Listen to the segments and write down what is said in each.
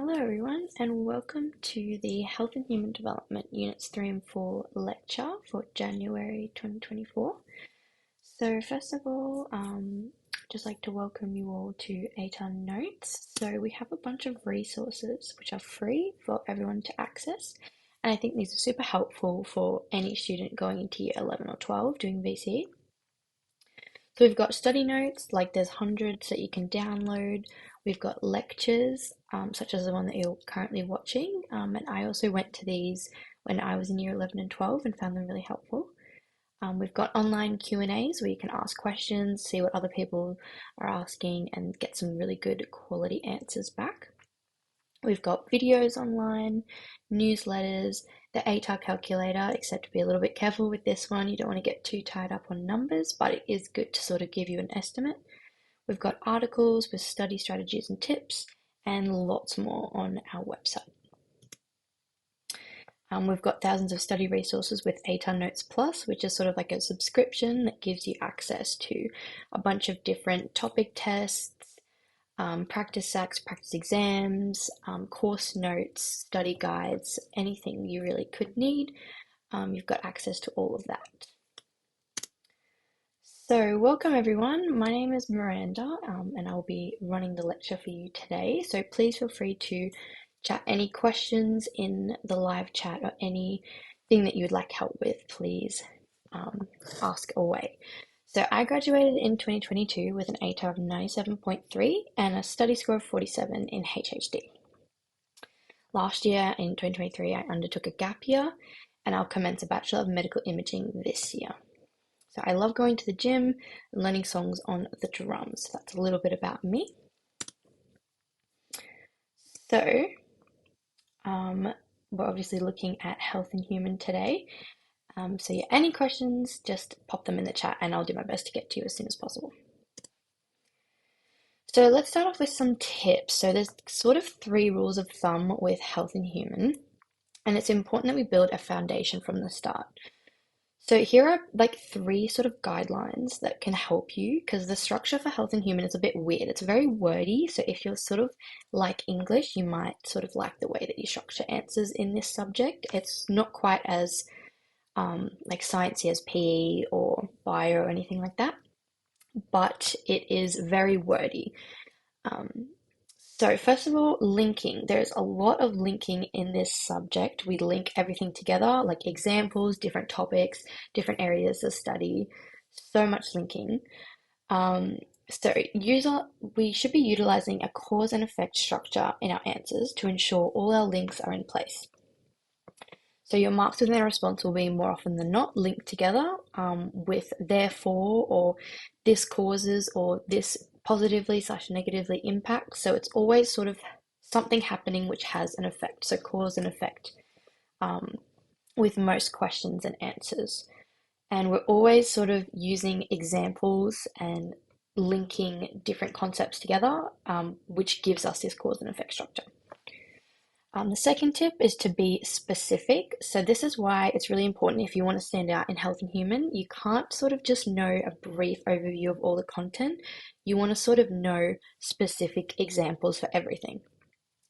Hello everyone and welcome to the Health and Human Development Units 3 and 4 lecture for January 2024. So first of all, just like to welcome you all to ATAR Notes. So we have a bunch of resources which are free for everyone to access, and I think these are super helpful for any student going into year 11 or 12 doing VCE. So we've got study notes, like there's hundreds that you can download. We've got lectures, such as the one that you're currently watching. And I also went to these when I was in year 11 and 12 and found them really helpful. We've got online Q&As where you can ask questions, see what other people are asking, and get some really good quality answers back. We've got videos online, newsletters, the ATAR calculator, except to be a little bit careful with this one. You don't want to get too tied up on numbers, but it is good to sort of give you an estimate. We've got articles with study strategies and tips, and lots more on our website. We've got thousands of study resources with ATAR Notes Plus, which is sort of like a subscription that gives you access to a bunch of different topic tests, practice sacks, practice exams, course notes, study guides, anything you really could need. You've got access to all of that. So welcome everyone, my name is Miranda and I'll be running the lecture for you today. So please feel free to chat any questions in the live chat or anything that you'd like help with, please ask away. So I graduated in 2022 with an ATAR of 97.3 and a study score of 47 in HHD. Last year in 2023 I undertook a gap year and I'll commence a Bachelor of Medical Imaging this year. So I love going to the gym and learning songs on the drums. That's a little bit about me. So we're obviously looking at health and human today. So yeah, any questions, just pop them in the chat and I'll do my best to get to you as soon as possible. So let's start off with some tips. So there's sort of 3 rules of thumb with health and human, and it's important that we build a foundation from the start. So here are like 3 sort of guidelines that can help you, because the structure for health and human is a bit weird. It's very wordy. So if you're sort of like English, you might sort of like the way that you structure answers in this subject. It's not quite as like sciencey as PE or bio or anything like that, but it is very wordy. So first of all, linking. There's a lot of linking in this subject. We link everything together, like examples, different topics, different areas of study, so much linking. We should be utilizing a cause and effect structure in our answers to ensure all our links are in place. So your marks within a response will be more often than not linked together with therefore or this causes or this positively/negatively impacts. So it's always sort of something happening which has an effect. So cause and effect with most questions and answers. And we're always sort of using examples and linking different concepts together, which gives us this cause and effect structure. The second tip is to be specific. So this is why it's really important if you want to stand out in health and human. You can't sort of just know a brief overview of all the content. You want to sort of know specific examples for everything.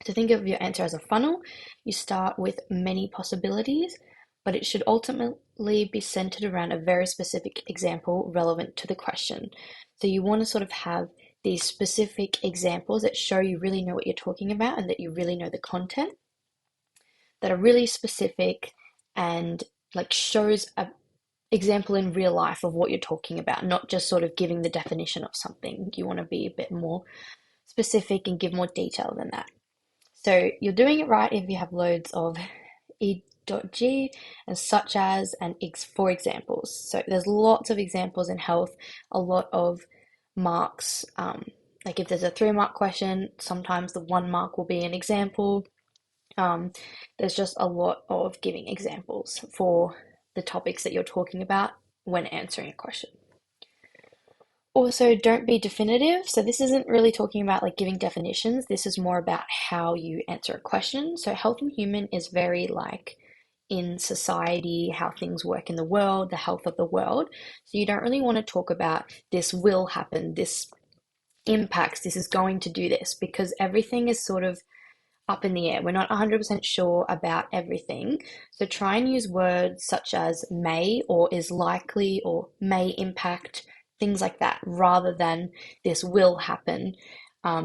So think of your answer as a funnel. You start with many possibilities, but it should ultimately be centered around a very specific example relevant to the question. So you want to sort of have these specific examples that show you really know what you're talking about and that you really know the content, that are really specific and like shows a example in real life of what you're talking about, not just sort of giving the definition of something. You want to be a bit more specific and give more detail than that. So you're doing it right if you have loads of E.G and such as and for examples. So there's lots of examples in health, a lot of marks. Like if there's a 3-mark question, sometimes the 1 mark will be an example. There's just a lot of giving examples for the topics that you're talking about when answering a question. Also, don't be definitive. So this isn't really talking about like giving definitions. This is more about how you answer a question. So health and human is very like in society, how things work in the world, the health of the world. So you don't really want to talk about this will happen, this impacts, this is going to do this, because everything is sort of up in the air. We're not 100% sure about everything. So try and use words such as may or is likely or may impact, things like that, rather than this will happen.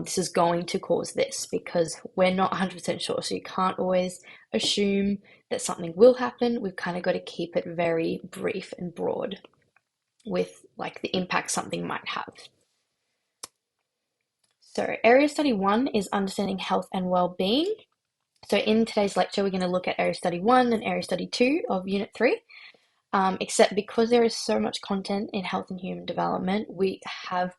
This is going to cause this, because we're not 100% sure. So you can't always assume that something will happen. We've kind of got to keep it very brief and broad with like the impact something might have. So area study 1 is understanding health and well-being. So in today's lecture, we're going to look at area study 1 and area study 2 of unit 3. Except because there is so much content in health and human development, we have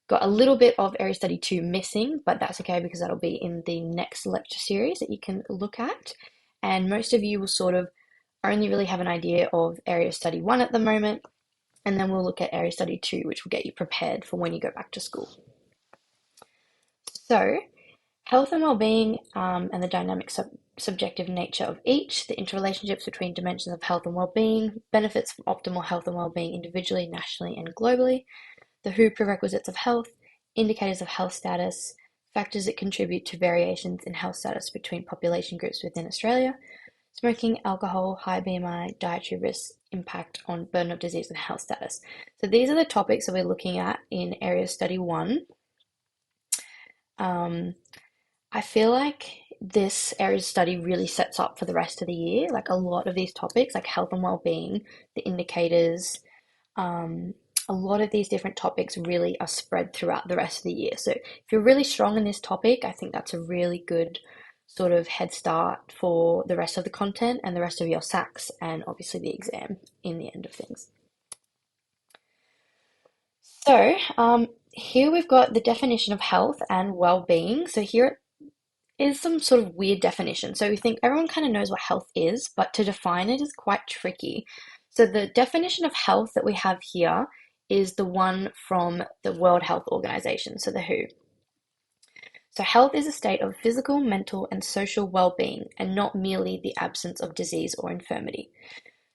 got a little bit of area study 2 missing, but that's okay because that'll be in the next lecture series that you can look at. And most of you will sort of only really have an idea of area study 1 at the moment, and then we'll look at area study 2, which will get you prepared for when you go back to school. So, health and well-being and the dynamic subjective nature of each, the interrelationships between dimensions of health and well-being, benefits from optimal health and well-being individually, nationally, and globally, the WHO prerequisites of health, indicators of health status, factors that contribute to variations in health status between population groups within Australia, smoking, alcohol, high BMI, dietary risks, impact on burden of disease and health status. So these are the topics that we're looking at in area study 1. I feel like this area of study really sets up for the rest of the year. Like a lot of these topics, like health and well-being, the indicators, a lot of these different topics really are spread throughout the rest of the year. So if you're really strong in this topic, I think that's a really good sort of head start for the rest of the content and the rest of your SACs and obviously the exam in the end of things. So here we've got the definition of health and well-being. So here is some sort of weird definition. So we think everyone kind of knows what health is, but to define it is quite tricky. So the definition of health that we have here is the one from the World Health Organization, so the WHO. So health is a state of physical, mental, and social well-being, and not merely the absence of disease or infirmity.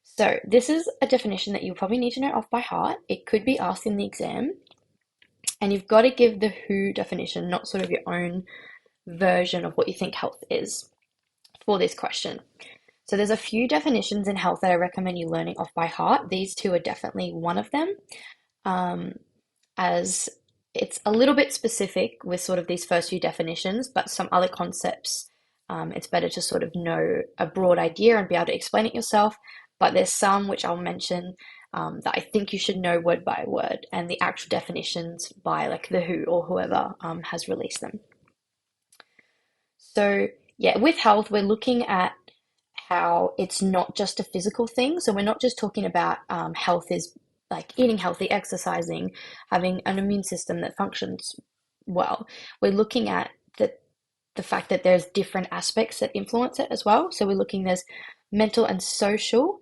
So this is a definition that you probably need to know off by heart. It could be asked in the exam, and you've got to give the WHO definition, not sort of your own version of what you think health is for this question. So there's a few definitions in health that I recommend you learning off by heart. These two are definitely one of them, as it's a little bit specific with sort of these first few definitions, but some other concepts, it's better to sort of know a broad idea and be able to explain it yourself. But there's some which I'll mention that I think you should know word by word, and the actual definitions by like the WHO or whoever has released them. So yeah, with health, we're looking at how it's not just a physical thing. So we're not just talking about health is like eating healthy, exercising, having an immune system that functions well. We're looking at the fact that there's different aspects that influence it as well. So we're looking, there's mental and social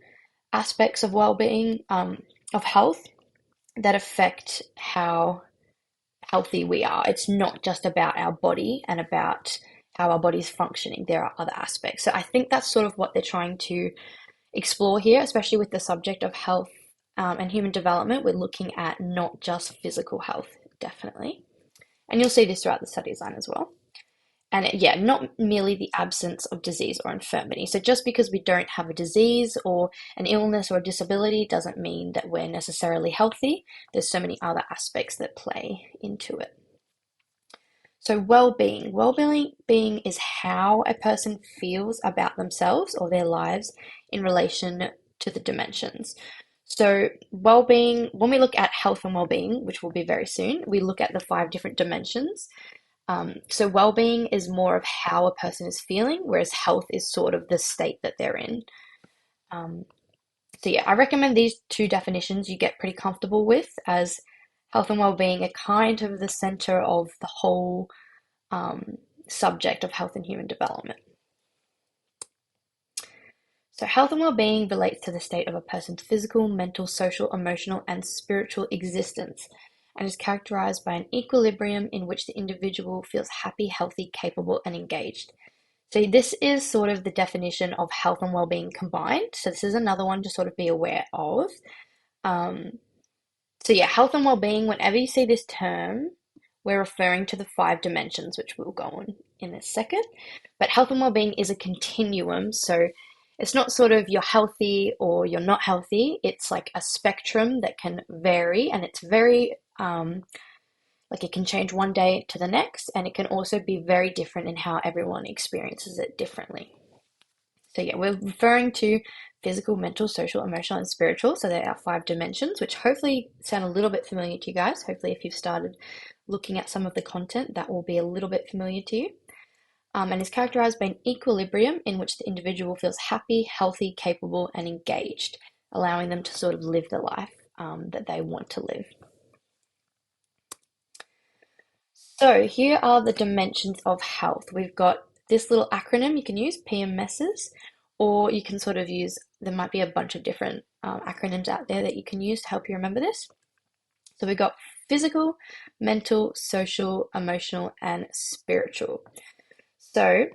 aspects of well-being, of health, that affect how healthy we are. It's not just about our body and about how our body's functioning. There are other aspects. So I think that's sort of what they're trying to explore here, especially with the subject of health and human development. We're looking at not just physical health, definitely. And you'll see this throughout the study design as well. And yeah, not merely the absence of disease or infirmity. So just because we don't have a disease or an illness or a disability doesn't mean that we're necessarily healthy. There's so many other aspects that play into it. So well-being. Well-being is how a person feels about themselves or their lives in relation to the dimensions. So well-being, when we look at health and well-being, which will be very soon, we look at the 5 different dimensions. So well-being is more of how a person is feeling, whereas health is sort of the state that they're in. So yeah, I recommend these 2 definitions you get pretty comfortable with, as health and well-being are kind of the center of the whole subject of health and human development. So health and well-being relates to the state of a person's physical, mental, social, emotional, and spiritual existence, and is characterized by an equilibrium in which the individual feels happy, healthy, capable, and engaged. So this is sort of the definition of health and well-being combined. So this is another one to sort of be aware of. So yeah, health and well-being, whenever you see this term, we're referring to the 5 dimensions, which we'll go in a second. But health and well-being is a continuum, so it's not sort of you're healthy or you're not healthy. It's like a spectrum that can vary, and it's very like it can change one day to the next, and it can also be very different in how everyone experiences it differently. So yeah, we're referring to physical, mental, social, emotional, and spiritual. So there are 5 dimensions, which hopefully sound a little bit familiar to you guys. Hopefully, if you've started looking at some of the content, that will be a little bit familiar to you. And is characterized by an equilibrium in which the individual feels happy, healthy, capable, and engaged, allowing them to sort of live the life that they want to live. So here are the dimensions of health. We've got this little acronym you can use, PMSs, or you can sort of use, there might be a bunch of different acronyms out there that you can use to help you remember this. So we've got physical, mental, social, emotional, and spiritual. So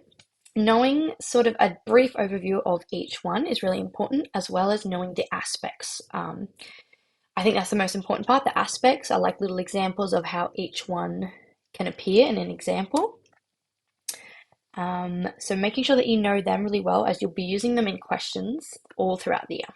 knowing sort of a brief overview of each one is really important, as well as knowing the aspects. I think that's the most important part. The aspects are like little examples of how each one can appear in an example. So making sure that you know them really well, as you'll be using them in questions all throughout the year.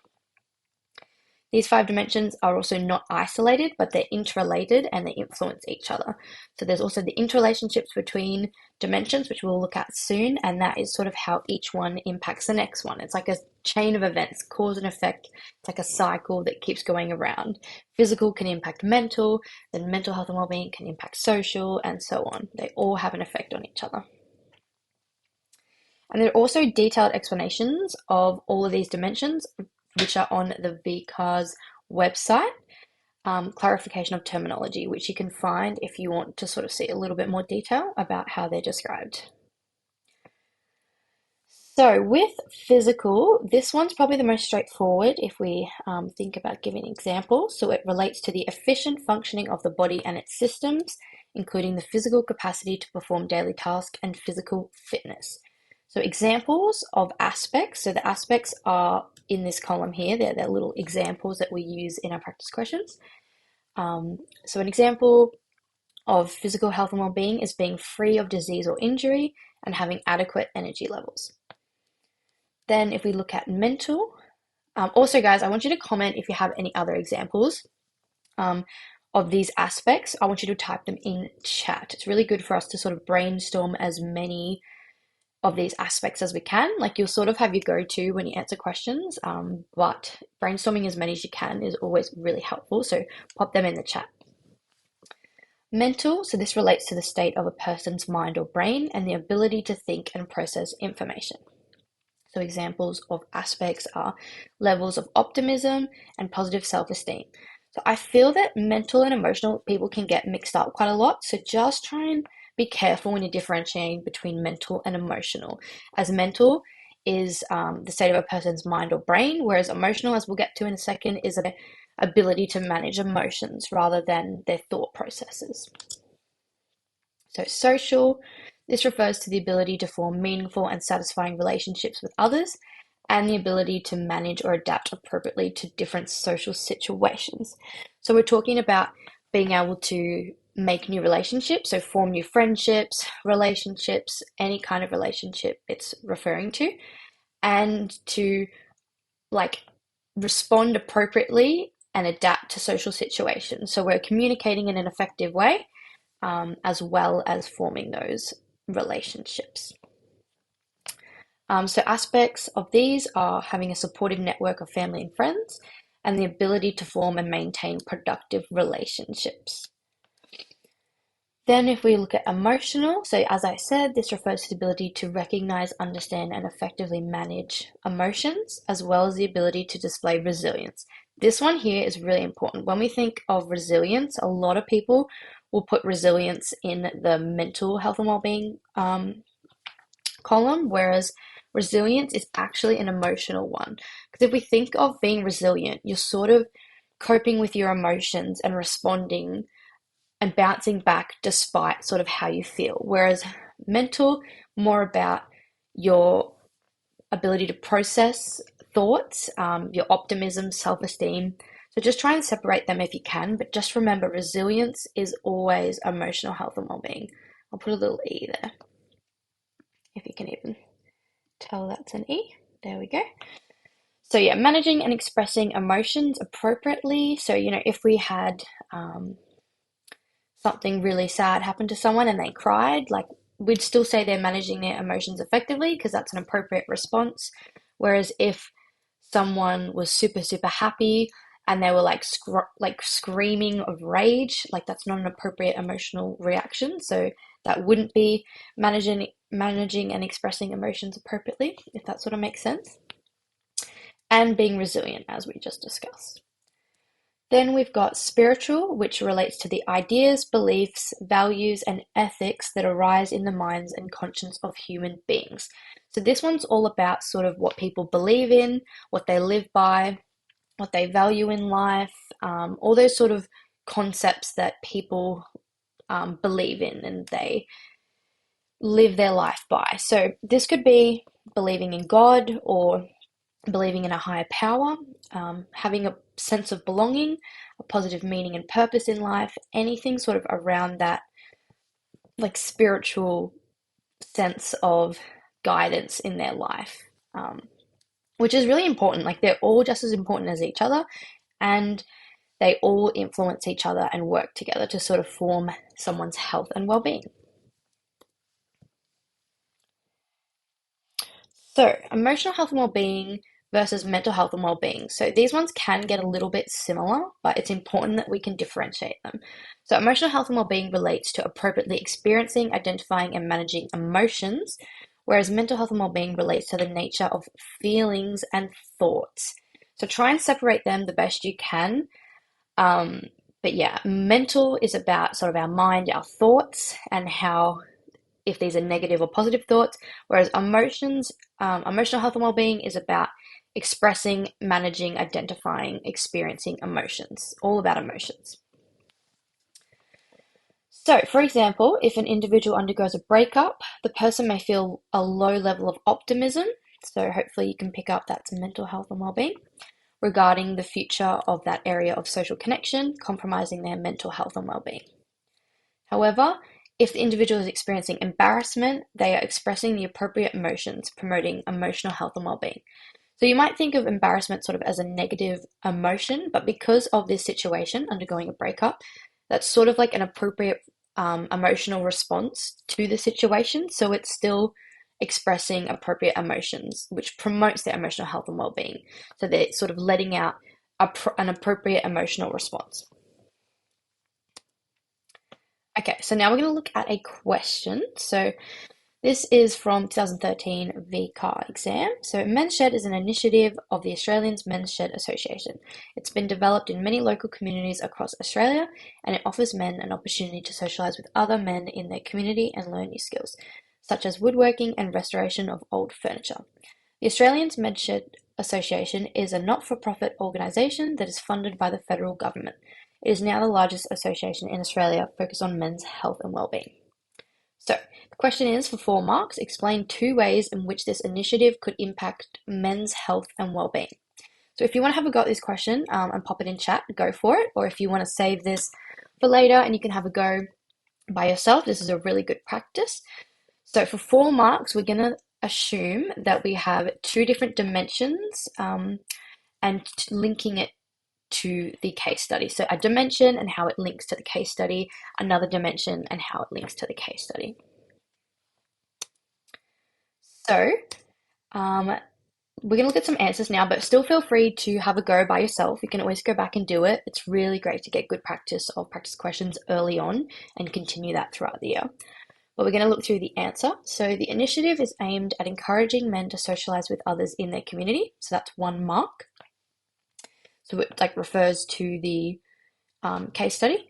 These 5 dimensions are also not isolated, but they're interrelated and they influence each other. So there's also the interrelationships between dimensions, which we'll look at soon, and that is sort of how each one impacts the next one. It's like a chain of events, cause and effect. It's like a cycle that keeps going around. Physical can impact mental, then mental health and well-being can impact social, and so on. They all have an effect on each other. And there are also detailed explanations of all of these dimensions, which are on the VCAR's website, clarification of terminology, which you can find if you want to sort of see a little bit more detail about how they're described. So with physical, this one's probably the most straightforward if we think about giving examples. So it relates to the efficient functioning of the body and its systems, including the physical capacity to perform daily tasks and physical fitness. So examples of aspects. So the aspects are in this column here. They're little examples that we use in our practice questions. So an example of physical health and well-being is being free of disease or injury and having adequate energy levels. Then if we look at mental, also guys, I want you to comment if you have any other examples of these aspects. I want you to type them in chat. It's really good for us to sort of brainstorm as many of these aspects as we can. Like you'll sort of have your go-to when you answer questions, but brainstorming as many as you can is always really helpful. So pop them in the chat. Mental, so this relates to the state of a person's mind or brain and the ability to think and process information. So examples of aspects are levels of optimism and positive self-esteem. So I feel that mental and emotional people can get mixed up quite a lot. So just try and be careful when you're differentiating between mental and emotional, as mental is the state of a person's mind or brain, whereas emotional, as we'll get to in a second, is an ability to manage emotions rather than their thought processes. So social, this refers to the ability to form meaningful and satisfying relationships with others and the ability to manage or adapt appropriately to different social situations. So we're talking about being able to make new relationships, so form new friendships, relationships, any kind of relationship it's referring to, and to like respond appropriately and adapt to social situations. So we're communicating in an effective way, as well as forming those relationships. So aspects of these are having a supportive network of family and friends and the ability to form and maintain productive relationships. Then if we look at emotional, so as I said, this refers to the ability to recognize, understand, and effectively manage emotions, as well as the ability to display resilience. This one here is really important. When we think of resilience, a lot of people will put resilience in the mental health and well-being column, whereas resilience is actually an emotional one. Because if we think of being resilient, you're sort of coping with your emotions and responding and bouncing back despite sort of how you feel. Whereas mental, more about your ability to process thoughts, your optimism, self-esteem. So just try and separate them if you can, but just remember resilience is always emotional health and well-being. I'll put a little E there. if you can even tell that's an E. There we go. So yeah, managing and expressing emotions appropriately. So, if we had something really sad happen to someone and they cried, like, we'd still say they're managing their emotions effectively because that's an appropriate response. Whereas if someone was super, super happy and they were like screaming of rage, like, that's not an appropriate emotional reaction. So that wouldn't be managing and expressing emotions appropriately, if that sort of makes sense. And being resilient, as we just discussed. Then we've got spiritual, which relates to the ideas, beliefs, values, and ethics that arise in the minds and conscience of human beings. So this one's all about sort of what people believe in, what they live by, what they value in life, all those sort of concepts that people believe in and they live their life by. So this could be believing in God or believing in a higher power, having a sense of belonging, a positive meaning and purpose in life, anything sort of around that, like, spiritual sense of guidance in their life, which is really important. Like, they're all just as important as each other, and they all influence each other and work together to sort of form someone's health and well-being. So, emotional health and well-being versus mental health and well-being. So these ones can get a little bit similar, but it's important that we can differentiate them. So emotional health and well-being relates to appropriately experiencing, identifying, and managing emotions, whereas mental health and well-being relates to the nature of feelings and thoughts. So try and separate them the best you can. But yeah, mental is about sort of our mind, our thoughts, and how, if these are negative or positive thoughts, whereas emotional health and well-being is about expressing, managing, identifying, experiencing emotions, all about emotions. So, for example, if an individual undergoes a breakup, the person may feel a low level of optimism, so hopefully you can pick up that's mental health and well-being, regarding the future of that area of social connection, compromising their mental health and well-being. However, if the individual is experiencing embarrassment, they are expressing the appropriate emotions, promoting emotional health and well-being. So you might think of embarrassment sort of as a negative emotion, but because of this situation, undergoing a breakup, that's sort of like an appropriate emotional response to the situation. So it's still expressing appropriate emotions, which promotes their emotional health and well-being. So they're sort of letting out an appropriate emotional response. Okay, so now we're going to look at a question. So this is from 2013 VCAR exam. So Men's Shed is an initiative of the Australian Men's Shed Association. It's been developed in many local communities across Australia, and it offers men an opportunity to socialise with other men in their community and learn new skills, such as woodworking and restoration of old furniture. The Australian Men's Shed Association is a not-for-profit organisation that is funded by the federal government. It is now the largest association in Australia focused on men's health and well-being. So, the question is, for 4 marks, explain 2 ways in which this initiative could impact men's health and well-being. So if you want to have a go at this question and pop it in chat, go for it. Or if you want to save this for later and you can have a go by yourself, this is a really good practice. So for 4 marks, we're going to assume that we have 2 different dimensions and linking it to the case study. So a dimension and how it links to the case study, another dimension and how it links to the case study. So we're going to look at some answers now, but still feel free to have a go by yourself. You can always go back and do it. It's really great to get good practice of practice questions early on and continue that throughout the year. But we're going to look through the answer. So the initiative is aimed at encouraging men to socialize with others in their community. So that's 1 mark. So it refers to the case study,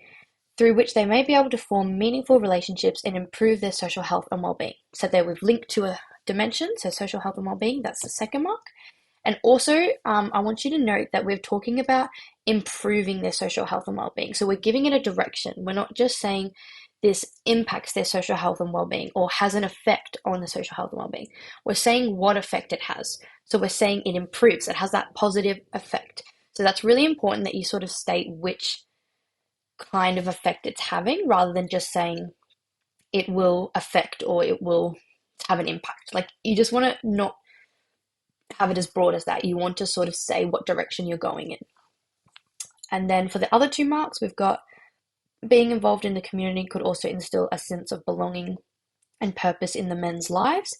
through which they may be able to form meaningful relationships and improve their social health and well-being. So there we've linked to a dimension, so social health and well-being, that's the 2nd mark. And also, I want you to note that we're talking about improving their social health and well-being. So we're giving it a direction. We're not just saying this impacts their social health and well-being or has an effect on the social health and well-being. We're saying what effect it has. So we're saying it improves, it has that positive effect. So that's really important that you sort of state which kind of effect it's having rather than just saying it will affect or it will have an impact. Like you just want to not have it as broad as that. You want to sort of say what direction you're going in. And then for the other 2 marks, we've got being involved in the community could also instill a sense of belonging and purpose in the men's lives.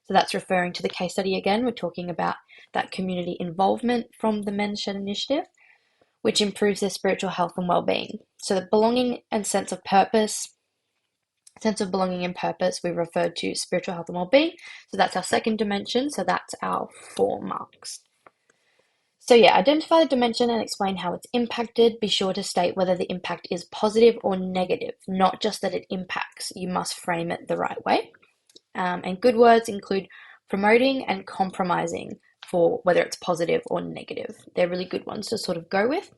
So that's referring to the case study again. We're talking about that community involvement from the Men's Shed Initiative, which improves their spiritual health and well-being. So the belonging and sense of belonging and purpose, we referred to spiritual health and well-being. So that's our second dimension. So that's our 4 marks. So yeah, identify the dimension and explain how it's impacted. Be sure to state whether the impact is positive or negative, not just that it impacts. You must frame it the right way. And good words include promoting and compromising for whether it's positive or negative. They're really good ones to sort of go with.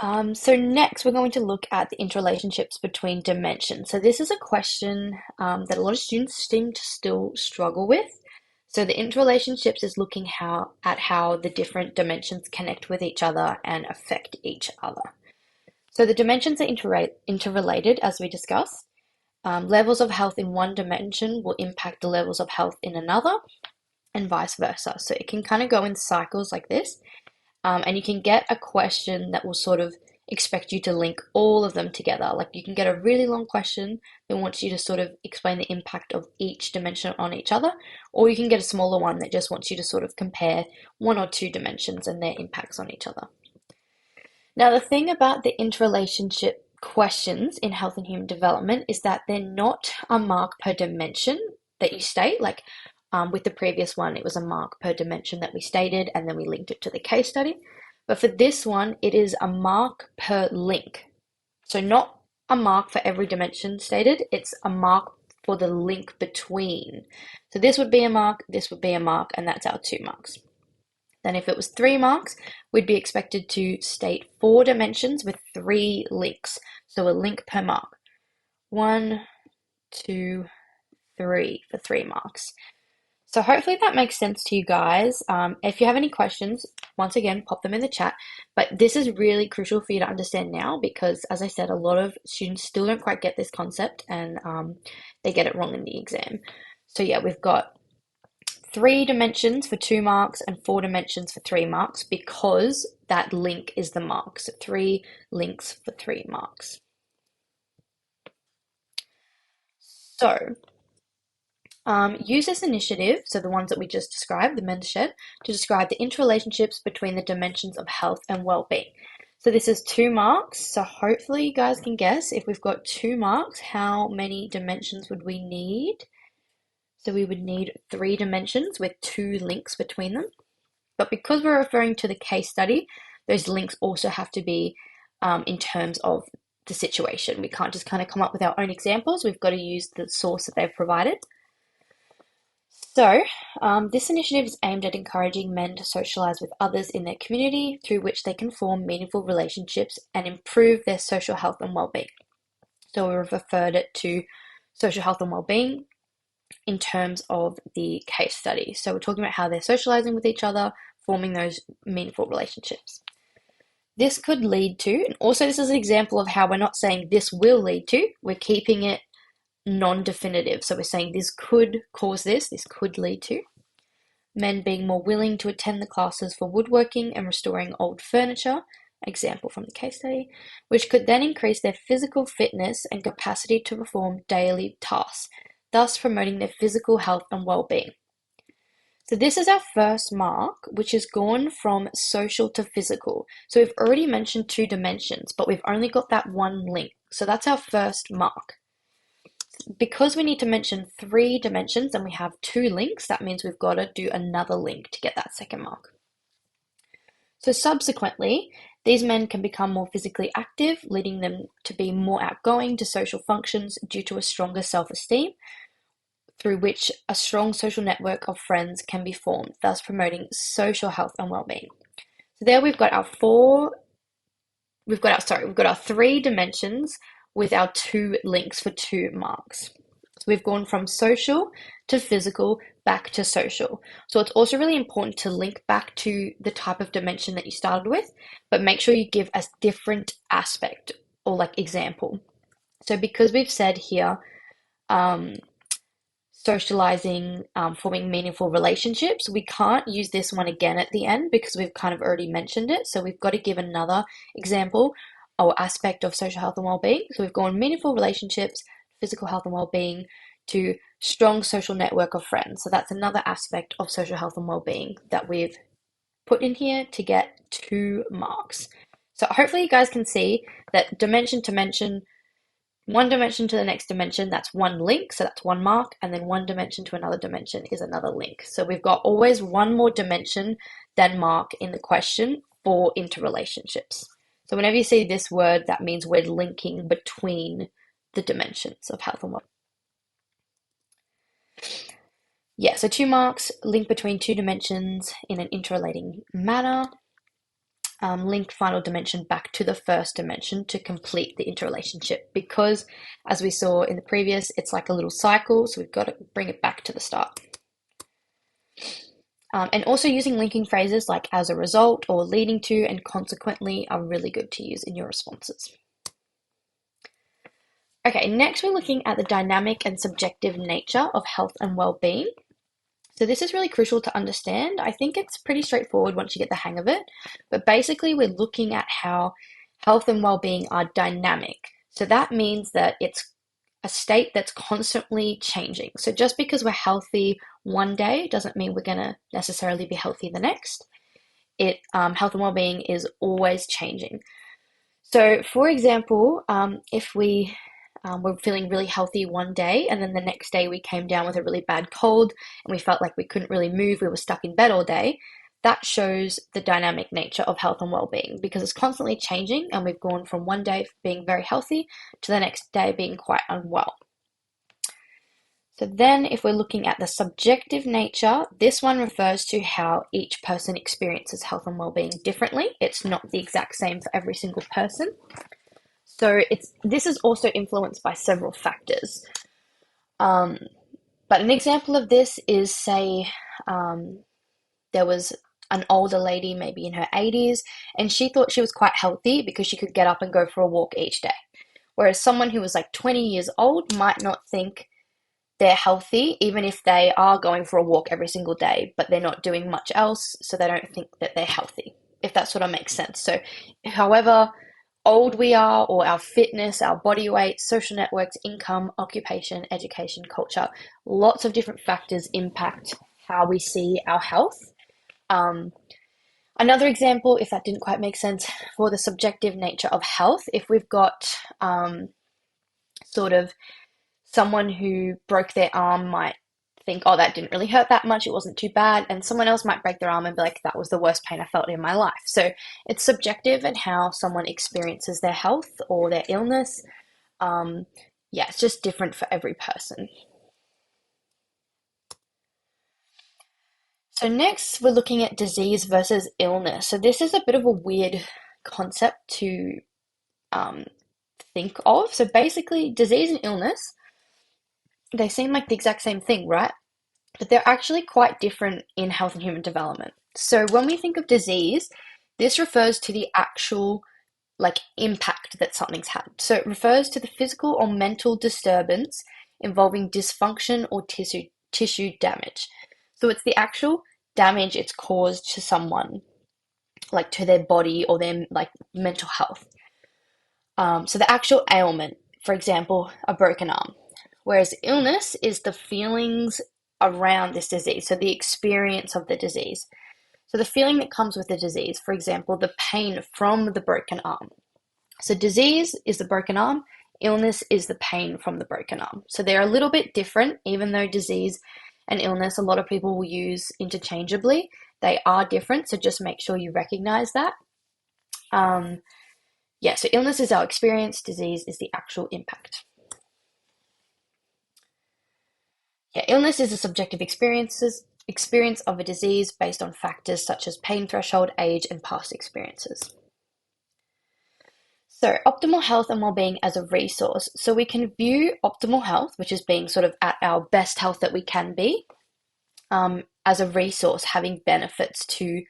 So next, we're going to look at the interrelationships between dimensions. So this is a question that a lot of students seem to still struggle with. So the interrelationships is looking at how the different dimensions connect with each other and affect each other. So the dimensions are interrelated, as we discussed. Levels of health in one dimension will impact the levels of health in another, and vice versa. So it can kind of go in cycles like this. And you can get a question that will sort of expect you to link all of them together. Like you can get a really long question that wants you to sort of explain the impact of each dimension on each other, or you can get a smaller one that just wants you to sort of compare 1 or 2 dimensions and their impacts on each other. Now, the thing about the interrelationship questions in health and human development is that they're not a mark per dimension that you state. Like with the previous one, it was a mark per dimension that we stated, and then we linked it to the case study. But for this one, it is a mark per link. So not a mark for every dimension stated, it's a mark for the link between. So this would be a mark, this would be a mark, and that's our 2 marks. Then if it was 3 marks, we'd be expected to state 4 dimensions with 3 links. So a link per mark. 1, 2, 3 for 3 marks. So hopefully that makes sense to you guys. If you have any questions, once again, pop them in the chat. But this is really crucial for you to understand now because, as I said, a lot of students still don't quite get this concept and they get it wrong in the exam. So yeah, we've got 3 dimensions for 2 marks and 4 dimensions for 3 marks because that link is the mark. So 3 links for 3 marks. So use this initiative, so the ones that we just described, the Men's Shed, to describe the interrelationships between the dimensions of health and well-being. So this is 2 marks, so hopefully you guys can guess if we've got 2 marks, how many dimensions would we need? So we would need 3 dimensions with 2 links between them. But because we're referring to the case study, those links also have to be in terms of the situation. We can't just kind of come up with our own examples. We've got to use the source that they've provided. So, this initiative is aimed at encouraging men to socialize with others in their community through which they can form meaningful relationships and improve their social health and well-being. So we've referred it to social health and well-being in terms of the case study. So we're talking about how they're socializing with each other, forming those meaningful relationships. This could lead to, and also this is an example of how we're not saying this will lead to, we're keeping it non-definitive. So we're saying this could cause this could lead to men being more willing to attend the classes for woodworking and restoring old furniture, example from the case study, which could then increase their physical fitness and capacity to perform daily tasks, thus promoting their physical health and well-being. So this is our first mark, which has gone from social to physical. So we've already mentioned 2 dimensions, but we've only got that 1 link. So that's our first mark. Because we need to mention 3 dimensions and we have 2 links, that means we've got to do another link to get that second mark. So subsequently, these men can become more physically active, leading them to be more outgoing to social functions due to a stronger self-esteem, through which a strong social network of friends can be formed, thus promoting social health and well-being. So there we've got our 3 dimensions with our 2 links for 2 marks. So we've gone from social to physical back to social. So it's also really important to link back to the type of dimension that you started with, but make sure you give a different aspect or like example. So because we've said here, socializing, forming meaningful relationships. We can't use this one again at the end because we've kind of already mentioned it. So we've got to give another example or aspect of social health and well-being. So we've gone meaningful relationships, physical health and well-being, to strong social network of friends. So that's another aspect of social health and well-being that we've put in here to get 2 marks. So hopefully you guys can see that dimension to mention, one dimension to the next dimension, that's 1 link, so that's 1 mark, and then 1 dimension to another dimension is another link. So we've got always 1 more dimension than mark in the question for interrelationships. So whenever you see this word, that means we're linking between the dimensions of health and well. Yeah, so 2 marks, link between 2 dimensions in an interrelating manner. Link final dimension back to the first dimension to complete the interrelationship, because as we saw in the previous, it's like a little cycle, so we've got to bring it back to the start. And also using linking phrases like as a result or leading to and consequently are really good to use in your responses. Okay, next we're looking at the dynamic and subjective nature of health and well-being. So this is really crucial to understand. I think it's pretty straightforward once you get the hang of it, but basically we're looking at how health and well-being are dynamic. So that means that it's a state that's constantly changing. So just because we're healthy one day doesn't mean we're going to necessarily be healthy the next. Health and well-being is always changing. So for example, if we were feeling really healthy one day and then the next day we came down with a really bad cold and we felt like we couldn't really move, we were stuck in bed all day, that shows the dynamic nature of health and well-being, because it's constantly changing and we've gone from one day being very healthy to the next day being quite unwell. So then if we're looking at the subjective nature, this one refers to how each person experiences health and well-being differently. It's not the exact same for every single person. So this is also influenced by several factors. But an example of this is, say, there was an older lady, maybe in her 80s, and she thought she was quite healthy because she could get up and go for a walk each day. Whereas someone who was like 20 years old might not think they're healthy, even if they are going for a walk every single day, but they're not doing much else, so they don't think that they're healthy, if that sort of makes sense. So however old we are, or our fitness, our body weight, social networks, income, occupation, education, culture, lots of different factors impact how we see our health. Another example, if that didn't quite make sense, for the subjective nature of health, if we've got sort of someone who broke their arm might think, oh, that didn't really hurt that much, it wasn't too bad, and someone else might break their arm and be like, that was the worst pain I felt in my life. So it's subjective in how someone experiences their health or their illness. Yeah, it's just different for every person. So next we're looking at disease versus illness. So this is a bit of a weird concept to think of. So basically disease and illness, they seem like the exact same thing, right? But they're actually quite different in health and human development. So when we think of disease, this refers to the actual impact that something's had. So it refers to the physical or mental disturbance involving dysfunction or tissue damage. So it's the actual damage it's caused to someone, like to their body or their mental health. So the actual ailment, for example, a broken arm. Whereas illness is the feelings around this disease, so the experience of the disease. So the feeling that comes with the disease, for example, the pain from the broken arm. So disease is the broken arm, illness is the pain from the broken arm. So they're a little bit different, even though disease and illness, a lot of people will use interchangeably. They are different, so just make sure you recognize that. Yeah, so illness is our experience, disease is the actual impact. Yeah, illness is a subjective experience of a disease based on factors such as pain threshold, age, and past experiences. So optimal health and well-being as a resource. So we can view optimal health, which is being sort of at our best health that we can be, as a resource, having benefits to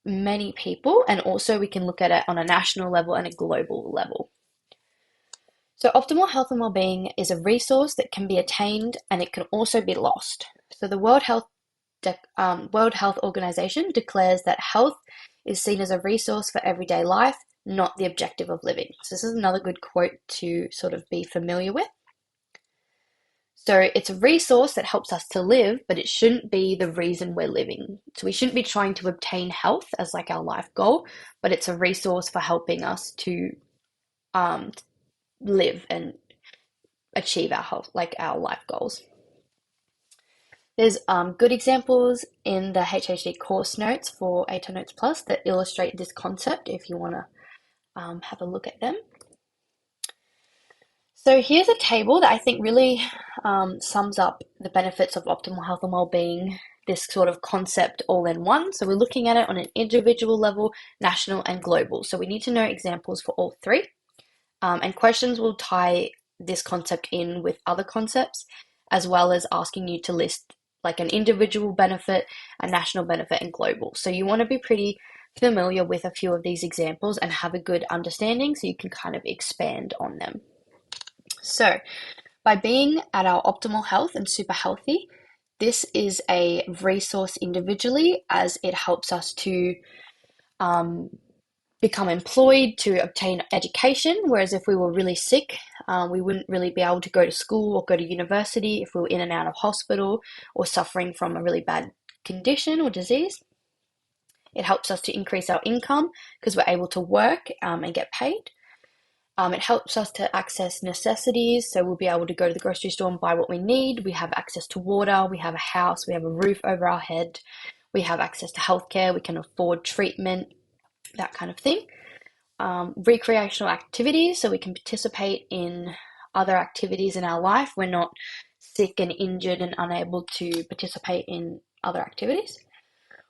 many people, and also we can look at it on a national level and a global level. So optimal health and well-being is a resource that can be attained and it can also be lost. So the World Health Organization declares that health is seen as a resource for everyday life, not the objective of living. So this is another good quote to sort of be familiar with. So it's a resource that helps us to live, but it shouldn't be the reason we're living. So we shouldn't be trying to obtain health as like our life goal, but it's a resource for helping us to live and achieve our health, like our life goals. There's good examples in the HHD course notes for ATAR Notes Plus that illustrate this concept if you want to have a look at them. So here's a table that I think really sums up the benefits of optimal health and well-being, this sort of concept all in one. So we're looking at it on an individual level, national and global. So we need to know examples for all three. And questions will tie this concept in with other concepts, as well as asking you to list like an individual benefit, a national benefit, and global. So you want to be pretty familiar with a few of these examples and have a good understanding so you can kind of expand on them. So by being at our optimal health and super healthy, this is a resource individually as it helps us to become employed, to obtain education, whereas if we were really sick, we wouldn't really be able to go to school or go to university if we were in and out of hospital or suffering from a really bad condition or disease. It helps us to increase our income because we're able to work and get paid. It helps us to access necessities, so we'll be able to go to the grocery store and buy what we need. We have access to water, we have a house, we have a roof over our head, we have access to healthcare, we can afford treatment, that kind of thing. Recreational activities, so we can participate in other activities in our life. We're not sick and injured and unable to participate in other activities.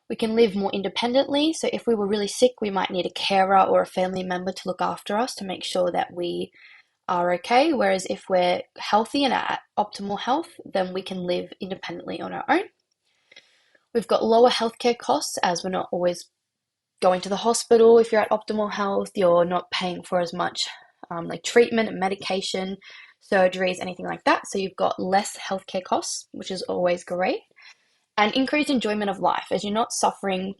We can live more independently, so if we were really sick, we might need a carer or a family member to look after us to make sure that we are okay, whereas if we're healthy and at optimal health, then we can live independently on our own. We've got lower healthcare costs as we're not always going to the hospital. If you're at optimal health, you're not paying for as much like treatment and medication, surgeries, anything like that. So you've got less healthcare costs, which is always great. And increased enjoyment of life as you're not suffering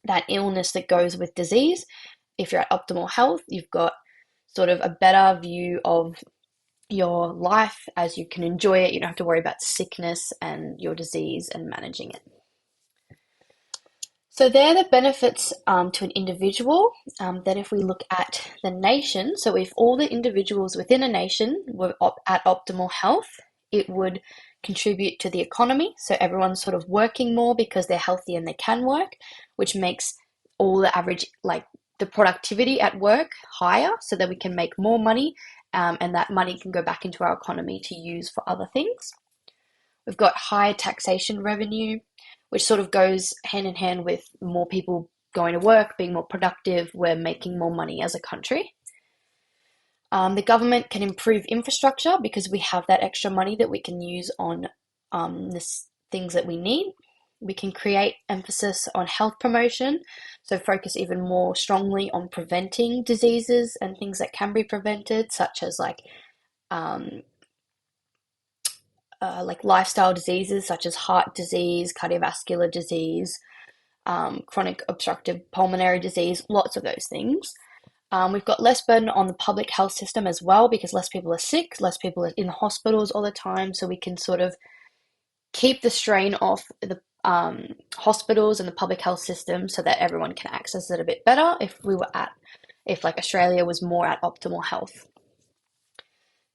that illness that goes with disease. If you're at optimal health, you've got sort of a better view of your life as you can enjoy it. You don't have to worry about sickness and your disease and managing it. So they're the benefits to an individual. Then if we look at the nation, so if all the individuals within a nation were at optimal health, it would contribute to the economy. So everyone's sort of working more because they're healthy and they can work, which makes all the average, like the productivity at work higher so that we can make more money and that money can go back into our economy to use for other things. We've got higher taxation revenue, which sort of goes hand in hand with more people going to work, being more productive. We're making more money as a country. The government can improve infrastructure because we have that extra money that we can use on things that we need. We can create emphasis on health promotion, so focus even more strongly on preventing diseases and things that can be prevented, such as like lifestyle diseases such as heart disease, cardiovascular disease, chronic obstructive pulmonary disease, lots of those things. We've got less burden on the public health system as well because less people are sick, less people are in the hospitals all the time, so we can sort of keep the strain off the hospitals and the public health system so that everyone can access it a bit better if like Australia was more at optimal health.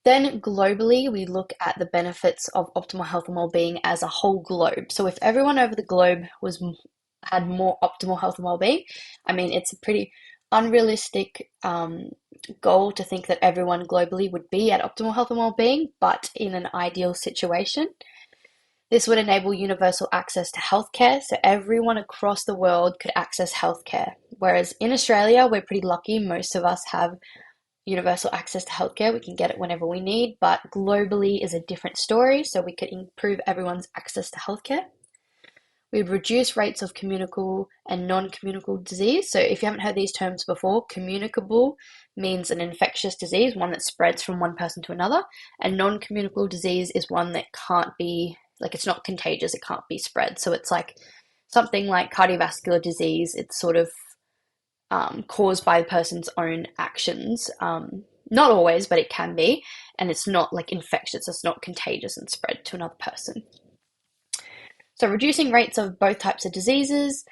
Then globally, we look at the benefits of optimal health and well-being as a whole globe. So if everyone over the globe had more optimal health and well-being, I mean, it's a pretty unrealistic goal to think that everyone globally would be at optimal health and well-being, but in an ideal situation. This would enable universal access to healthcare, so everyone across the world could access healthcare. Whereas in Australia, we're pretty lucky. Most of us have universal access to healthcare. We can get it whenever we need, but globally is a different story, so we could improve everyone's access to healthcare. We would reduce rates of communicable and non-communicable disease. So if you haven't heard these terms before, communicable means an infectious disease, one that spreads from one person to another, and non-communicable disease is one that can't be, like, it's not contagious, it can't be spread. So it's like something like cardiovascular disease, it's sort of caused by a person's own actions. Not always, but it can be, and it's not like infectious, it's not contagious and spread to another person. So reducing rates of both types of diseases,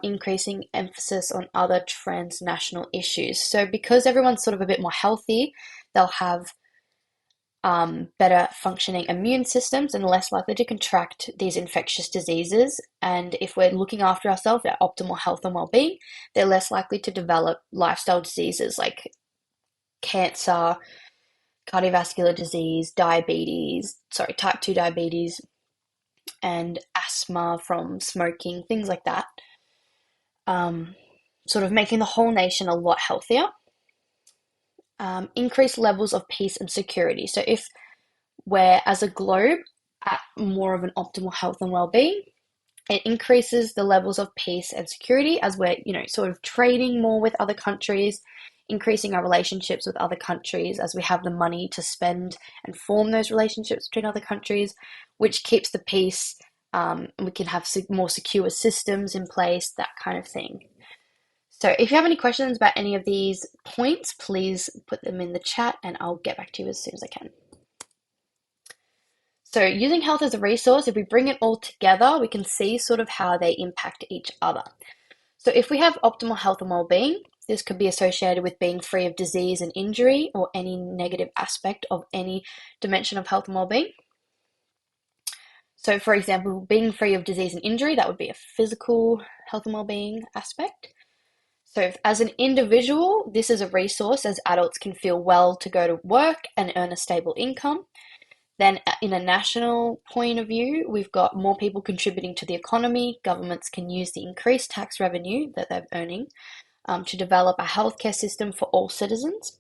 increasing emphasis on other transnational issues. So because everyone's sort of a bit more healthy, they'll have better functioning immune systems and less likely to contract these infectious diseases. And if we're looking after ourselves, our optimal health and well-being, they're less likely to develop lifestyle diseases like cancer, cardiovascular disease, type 2 diabetes, and asthma from smoking, things like that. Sort of making the whole nation a lot healthier. Increased levels of peace and security. So if we're, as a globe, at more of an optimal health and well-being, it increases the levels of peace and security as we're, sort of trading more with other countries, increasing our relationships with other countries as we have the money to spend and form those relationships between other countries, which keeps the peace. We can have more secure systems in place, that kind of thing. So if you have any questions about any of these points, please put them in the chat and I'll get back to you as soon as I can. So using health as a resource, if we bring it all together, we can see sort of how they impact each other. So if we have optimal health and well-being, this could be associated with being free of disease and injury or any negative aspect of any dimension of health and well-being. So for example, being free of disease and injury, that would be a physical health and well-being aspect. So as an individual, this is a resource as adults can feel well to go to work and earn a stable income. Then in a national point of view, we've got more people contributing to the economy. Governments can use the increased tax revenue that they're earning to develop a healthcare system for all citizens.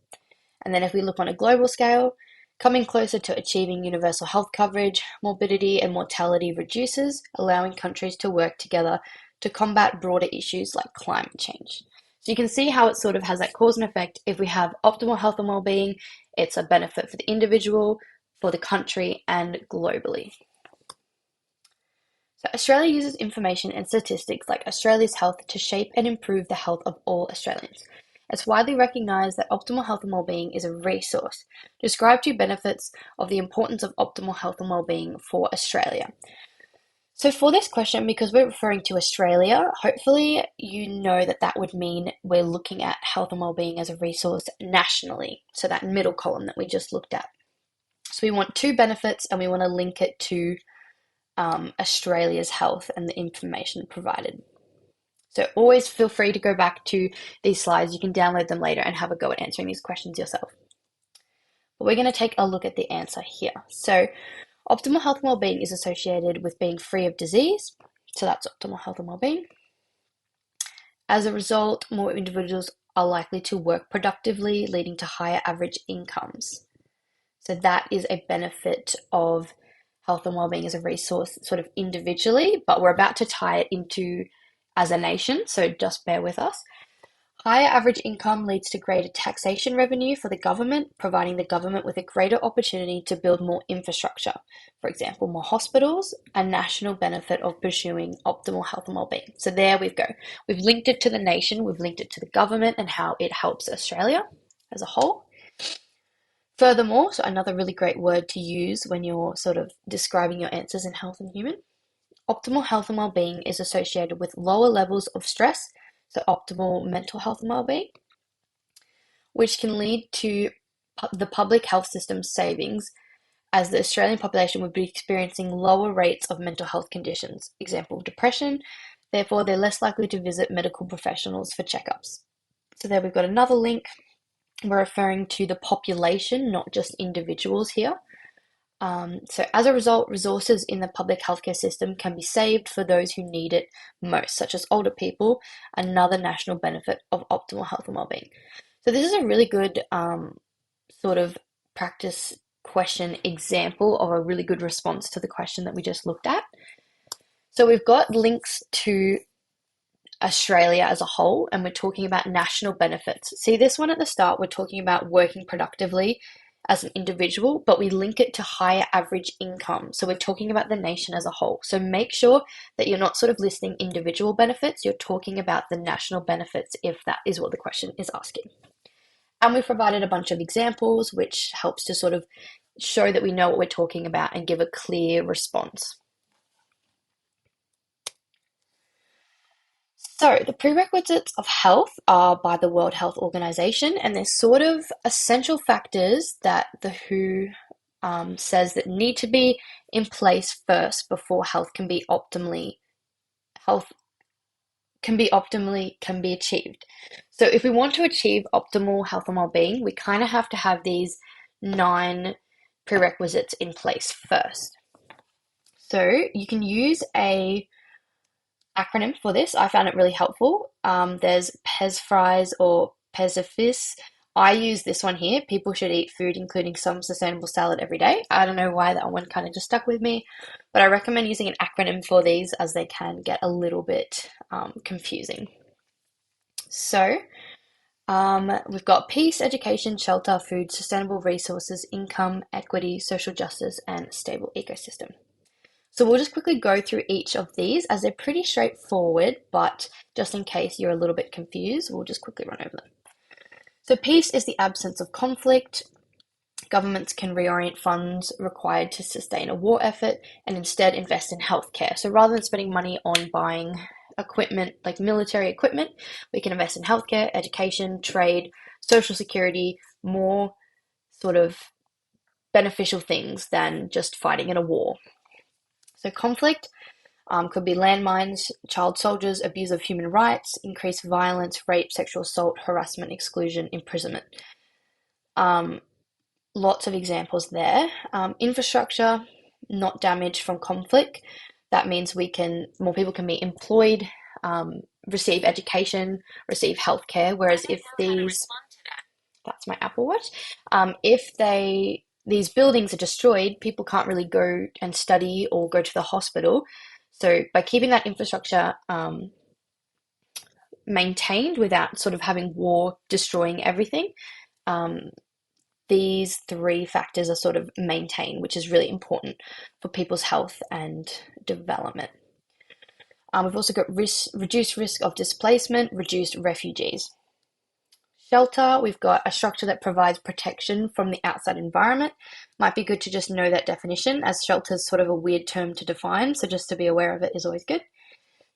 And then if we look on a global scale, coming closer to achieving universal health coverage, morbidity and mortality reduces, allowing countries to work together to combat broader issues like climate change. So you can see how it sort of has that cause and effect. If we have optimal health and well-being, it's a benefit for the individual, for the country, and globally. So Australia uses information and statistics like Australia's health to shape and improve the health of all Australians. It's widely recognised that optimal health and well-being is a resource. Describe 2 benefits of the importance of optimal health and well-being for Australia. So for this question, because we're referring to Australia, hopefully you know that that would mean we're looking at health and well-being as a resource nationally. So that middle column that we just looked at. So we want 2 benefits and we want to link it to Australia's health and the information provided. So always feel free to go back to these slides. You can download them later and have a go at answering these questions yourself. But we're going to take a look at the answer here. So optimal health and well-being is associated with being free of disease. So that's optimal health and well-being. As a result, more individuals are likely to work productively, leading to higher average incomes. So that is a benefit of health and well-being as a resource sort of individually, but we're about to tie it into as a nation, so just bear with us. Higher average income leads to greater taxation revenue for the government, providing the government with a greater opportunity to build more infrastructure. For example, more hospitals, a national benefit of pursuing optimal health and well-being. So there we go. We've linked it to the nation, we've linked it to the government and how it helps Australia as a whole. Furthermore, so another really great word to use when you're sort of describing your answers in health and human, optimal health and well-being is associated with lower levels of stress, so optimal mental health and well-being, which can lead to the public health system savings as the Australian population would be experiencing lower rates of mental health conditions, example, depression. Therefore, they're less likely to visit medical professionals for checkups. So there we've got another link. We're referring to the population, not just individuals here. So as a result, resources in the public healthcare system can be saved for those who need it most, such as older people, another national benefit of optimal health and well-being. So this is a really good sort of practice question example of a really good response to the question that we just looked at. So we've got links to Australia as a whole, and we're talking about national benefits. See this one at the start, we're talking about working productively as an individual, but we link it to higher average income. So we're talking about the nation as a whole. So make sure that you're not sort of listing individual benefits, you're talking about the national benefits if that is what the question is asking. And we've provided a bunch of examples, which helps to sort of show that we know what we're talking about and give a clear response. So, the prerequisites of health are by the World Health Organization, and they're sort of essential factors that the WHO says that need to be in place first before health can be optimally achieved. So, if we want to achieve optimal health and well-being, we kind of have to have these 9 prerequisites in place first. So, you can use a acronym for this. I found it really helpful. There's PESFRIES or PESIFIS. I use this one here. People should eat food, including some sustainable salad every day. I don't know why that one kind of just stuck with me, but I recommend using an acronym for these as they can get a little bit confusing. So we've got peace, education, shelter, food, sustainable resources, income, equity, social justice, and stable ecosystem. So we'll just quickly go through each of these as they're pretty straightforward, but just in case you're a little bit confused, we'll just quickly run over them. So peace is the absence of conflict. Governments can reorient funds required to sustain a war effort and instead invest in healthcare. So rather than spending money on buying equipment like military equipment, we can invest in healthcare, education, trade, social security, more sort of beneficial things than just fighting in a war. So conflict could be landmines, child soldiers, abuse of human rights, increased violence, rape, sexual assault, harassment, exclusion, imprisonment. Lots of examples there. Infrastructure, not damaged from conflict. That means more people can be employed, receive education, receive healthcare. Whereas if that's my Apple Watch. If these buildings are destroyed, people can't really go and study or go to the hospital. So by keeping that infrastructure maintained without sort of having war destroying everything, these 3 factors are sort of maintained, which is really important for people's health and development. We've also got reduced risk of displacement, reduced refugees. Shelter, we've got a structure that provides protection from the outside environment. Might be good to just know that definition, as shelter is sort of a weird term to define, so just to be aware of it is always good.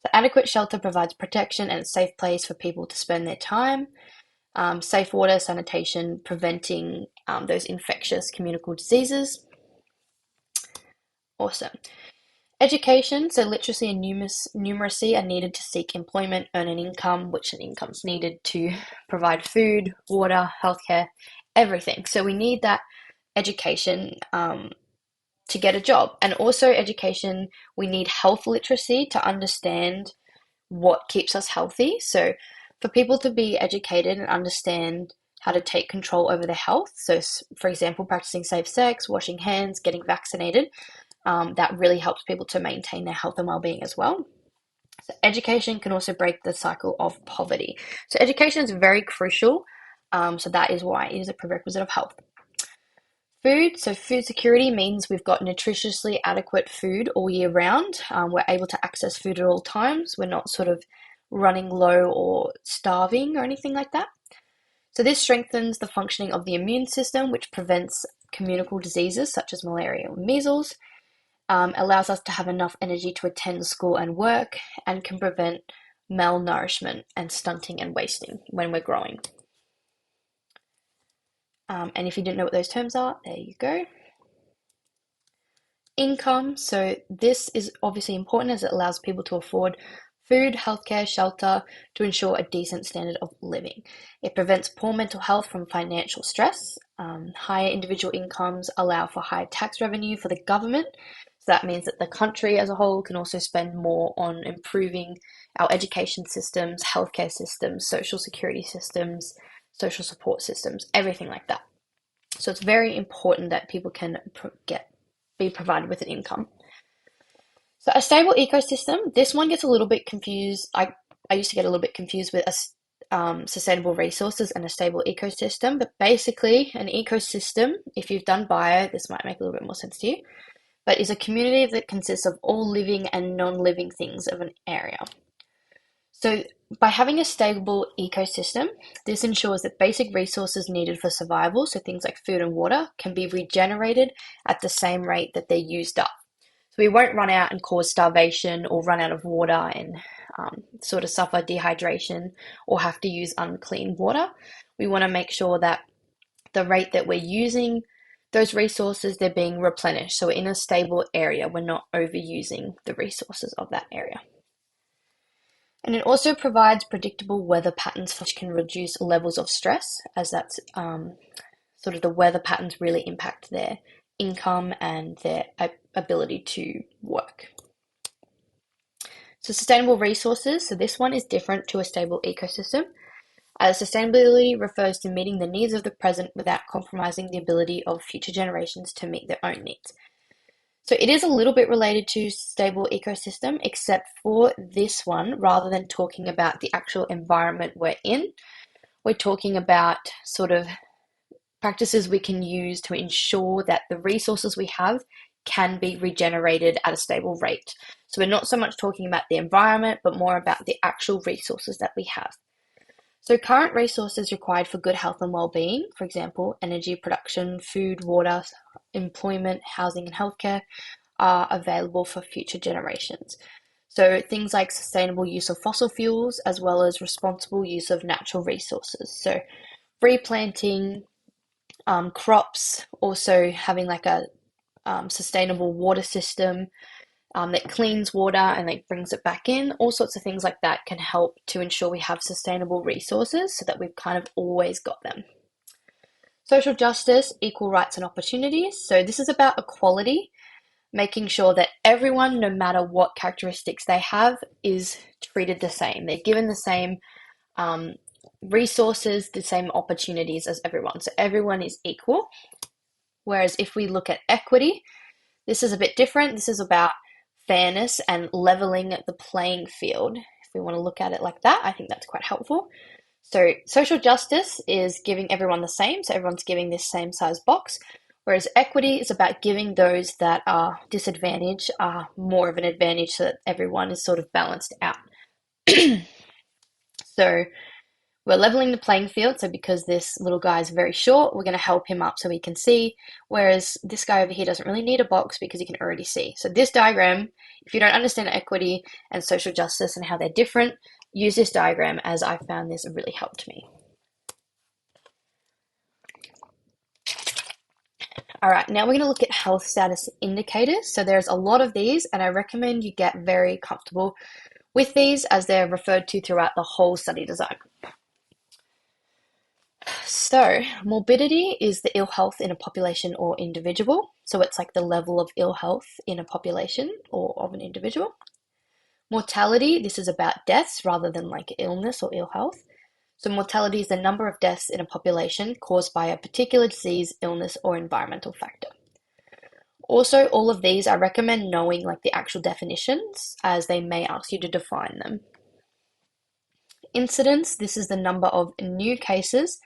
So adequate shelter provides protection and a safe place for people to spend their time. Safe water, sanitation, preventing those infectious communicable diseases. Awesome. Education, so literacy and numeracy are needed to seek employment, earn an income, which an income's needed to provide food, water, healthcare, everything. So we need that education to get a job. And also education, we need health literacy to understand what keeps us healthy. So for people to be educated and understand how to take control over their health, so for example, practicing safe sex, washing hands, getting vaccinated, that really helps people to maintain their health and well-being as well. So education can also break the cycle of poverty. So education is very crucial. So that is why it is a prerequisite of health. Food, so food security means we've got nutritiously adequate food all year round. We're able to access food at all times. We're not sort of running low or starving or anything like that. So this strengthens the functioning of the immune system, which prevents communicable diseases such as malaria or measles. Allows us to have enough energy to attend school and work, and can prevent malnourishment and stunting and wasting when we're growing. And if you didn't know what those terms are, there you go. Income, so this is obviously important as it allows people to afford food, healthcare, shelter to ensure a decent standard of living. It prevents poor mental health from financial stress. Higher individual incomes allow for higher tax revenue for the government. So that means that the country as a whole can also spend more on improving our education systems, healthcare systems, social security systems, social support systems, everything like that. So it's very important that people can be provided with an income. So a stable ecosystem, this one gets a little bit confused. I used to get a little bit confused with sustainable resources and a stable ecosystem, but basically an ecosystem, if you've done bio, this might make a little bit more sense to you, but is a community that consists of all living and non-living things of an area. So by having a stable ecosystem, this ensures that basic resources needed for survival, so things like food and water, can be regenerated at the same rate that they're used up. So we won't run out and cause starvation or run out of water and sort of suffer dehydration or have to use unclean water. We want to make sure that the rate that we're using those resources, they're being replenished. So we're in a stable area. We're not overusing the resources of that area. And it also provides predictable weather patterns which can reduce levels of stress, as that's sort of the weather patterns really impact their income and their ability to work. So sustainable resources, so this one is different to a stable ecosystem, as sustainability refers to meeting the needs of the present without compromising the ability of future generations to meet their own needs. So it is a little bit related to stable ecosystem, except for this one, rather than talking about the actual environment we're in, we're talking about sort of practices we can use to ensure that the resources we have can be regenerated at a stable rate. So we're not so much talking about the environment, but more about the actual resources that we have. So current resources required for good health and well-being, for example, energy production, food, water, employment, housing and healthcare, are available for future generations. So things like sustainable use of fossil fuels, as well as responsible use of natural resources. So replanting crops, also having like a sustainable water system that cleans water and like brings it back in. All sorts of things like that can help to ensure we have sustainable resources so that we've kind of always got them. Social justice, equal rights and opportunities. So this is about equality, making sure that everyone, no matter what characteristics they have, is treated the same. They're given the same resources, the same opportunities as everyone. So everyone is equal. Whereas if we look at equity, this is a bit different. This is about fairness and leveling the playing field. If we want to look at it like that, I think that's quite helpful. So social justice is giving everyone the same, so everyone's giving this same size box, whereas equity is about giving those that are disadvantaged more of an advantage so that everyone is sort of balanced out. So we're leveling the playing field, so because this little guy is very short, we're going to help him up so he can see, whereas this guy over here doesn't really need a box because he can already see. So this diagram, if you don't understand equity and social justice and how they're different, use this diagram, as I found this really helped me. All right, now we're going to look at health status indicators. So there's a lot of these, and I recommend you get very comfortable with these as they're referred to throughout the whole study design. So morbidity is the ill health in a population or individual. So it's like the level of ill health in a population or of an individual. Mortality, this is about deaths rather than like illness or ill health. So mortality is the number of deaths in a population caused by a particular disease, illness, or environmental factor. Also, all of these, I recommend knowing like the actual definitions, as they may ask you to define them. Incidence, this is the number of new cases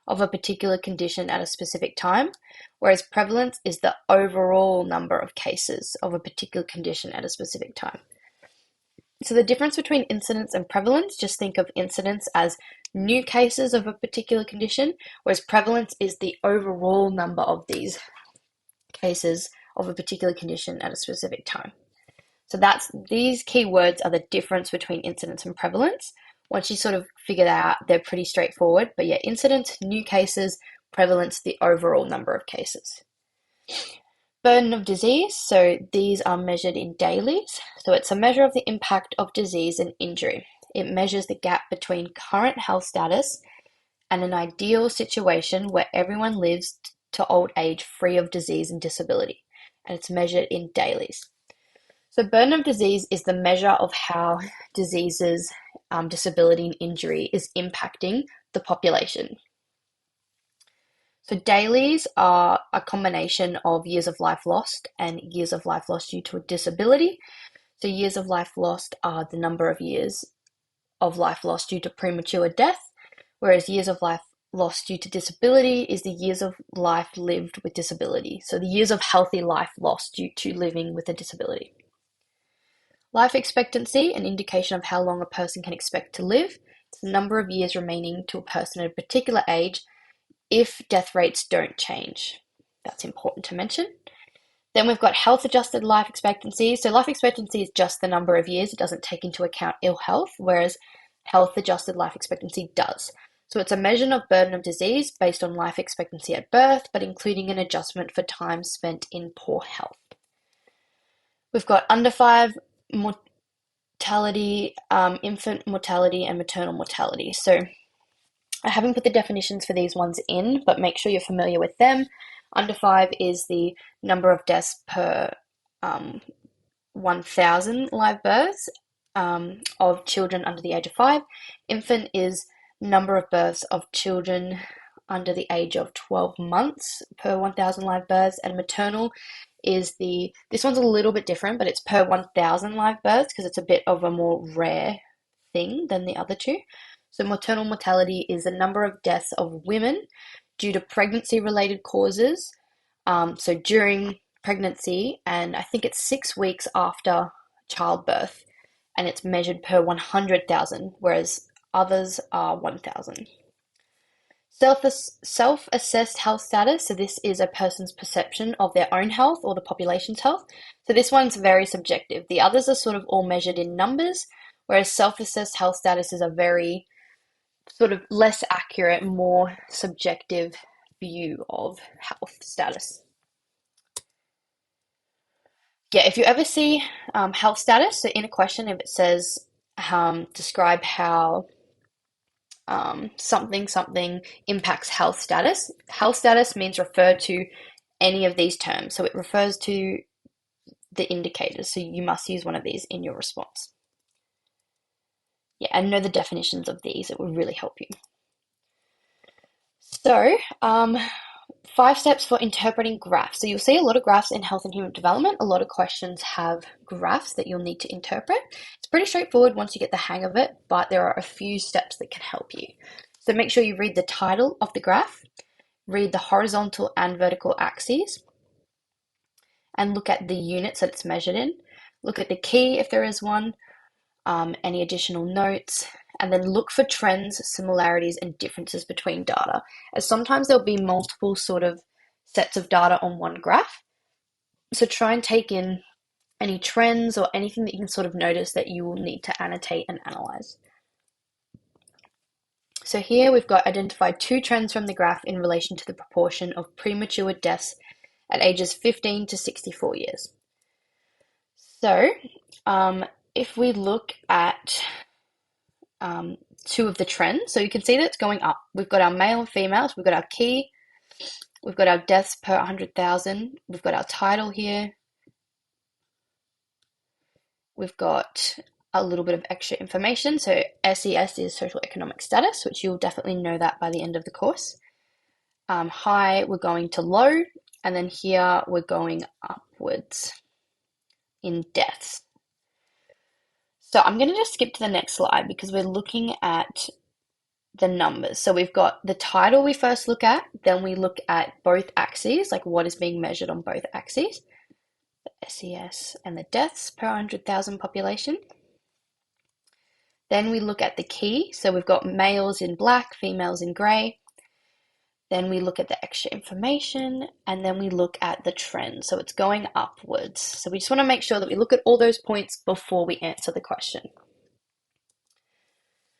of a particular condition at a specific time, whereas prevalence is the overall number of cases of a particular condition at a specific time. So the difference between incidence and prevalence, just think of incidence as new cases of a particular condition, whereas prevalence is the overall number of these cases of a particular condition at a specific time. So these keywords are the difference between incidence and prevalence. Once you sort of figure that out, they're pretty straightforward. But yeah, incidence, new cases, prevalence, the overall number of cases. Burden of disease, so these are measured in dailies. So it's a measure of the impact of disease and injury. It measures the gap between current health status and an ideal situation where everyone lives to old age free of disease and disability. And it's measured in dailies. So burden of disease is the measure of how diseases, disability and injury is impacting the population. So dailies are a combination of years of life lost and years of life lost due to a disability. So years of life lost are the number of years of life lost due to premature death, whereas years of life lost due to disability is the years of life lived with disability. So the years of healthy life lost due to living with a disability. Life expectancy, an indication of how long a person can expect to live. It's the number of years remaining to a person at a particular age if death rates don't change. That's important to mention. Then we've got health adjusted life expectancy. So life expectancy is just the number of years. It doesn't take into account ill health, whereas health adjusted life expectancy does. So it's a measure of burden of disease based on life expectancy at birth, but including an adjustment for time spent in poor health. We've got under 5 mortality, infant mortality, and maternal mortality. So I haven't put the definitions for these ones in, but make sure you're familiar with them. Under 5 is the number of deaths per 1,000 live births of children under the age of 5. Infant is number of births of children under the age of 12 months per 1,000 live births, and maternal is this one's a little bit different, but it's per 1,000 live births because it's a bit of a more rare thing than the other two. So maternal mortality is the number of deaths of women due to pregnancy-related causes. So during pregnancy, and I think it's 6 weeks after childbirth, and it's measured per 100,000, whereas others are 1,000. Self-assessed health status, so this is a person's perception of their own health or the population's health. So this one's very subjective. The others are sort of all measured in numbers, whereas self-assessed health status is a very sort of less accurate, more subjective view of health status. Yeah, if you ever see health status, so in a question, if it says describe how something impacts health status means refer to any of these terms. So it refers to the indicators. So you must use one of these in your response. Yeah, and know the definitions of these. It will really help you. So, 5 steps for interpreting graphs. So you'll see a lot of graphs in health and human development. A lot of questions have graphs that you'll need to interpret. It's pretty straightforward once you get the hang of it, but there are a few steps that can help you. So make sure you read the title of the graph, read the horizontal and vertical axes, and look at the units that it's measured in. Look at the key if there is one, any additional notes, and then look for trends, similarities, and differences between data, as sometimes there'll be multiple sort of sets of data on one graph. So try and take in any trends or anything that you can sort of notice that you will need to annotate and analyze. So here we've got identified 2 trends from the graph in relation to the proportion of premature deaths at ages 15 to 64 years. So if we look at 2 of the trends, so you can see that it's going up. We've got our male and females, we've got our key, we've got our deaths per 100,000, we've got our title here, we've got a little bit of extra information. So SES is social economic status, which you'll definitely know that by the end of the course. High, we're going to low, and then here we're going upwards in deaths. So I'm going to just skip to the next slide because we're looking at the numbers. So we've got the title we first look at, then we look at both axes, like what is being measured on both axes, the SES and the deaths per 100,000 population. Then we look at the key, so we've got males in black, females in grey. Then we look at the extra information, and then we look at the trend. So it's going upwards. So we just want to make sure that we look at all those points before we answer the question.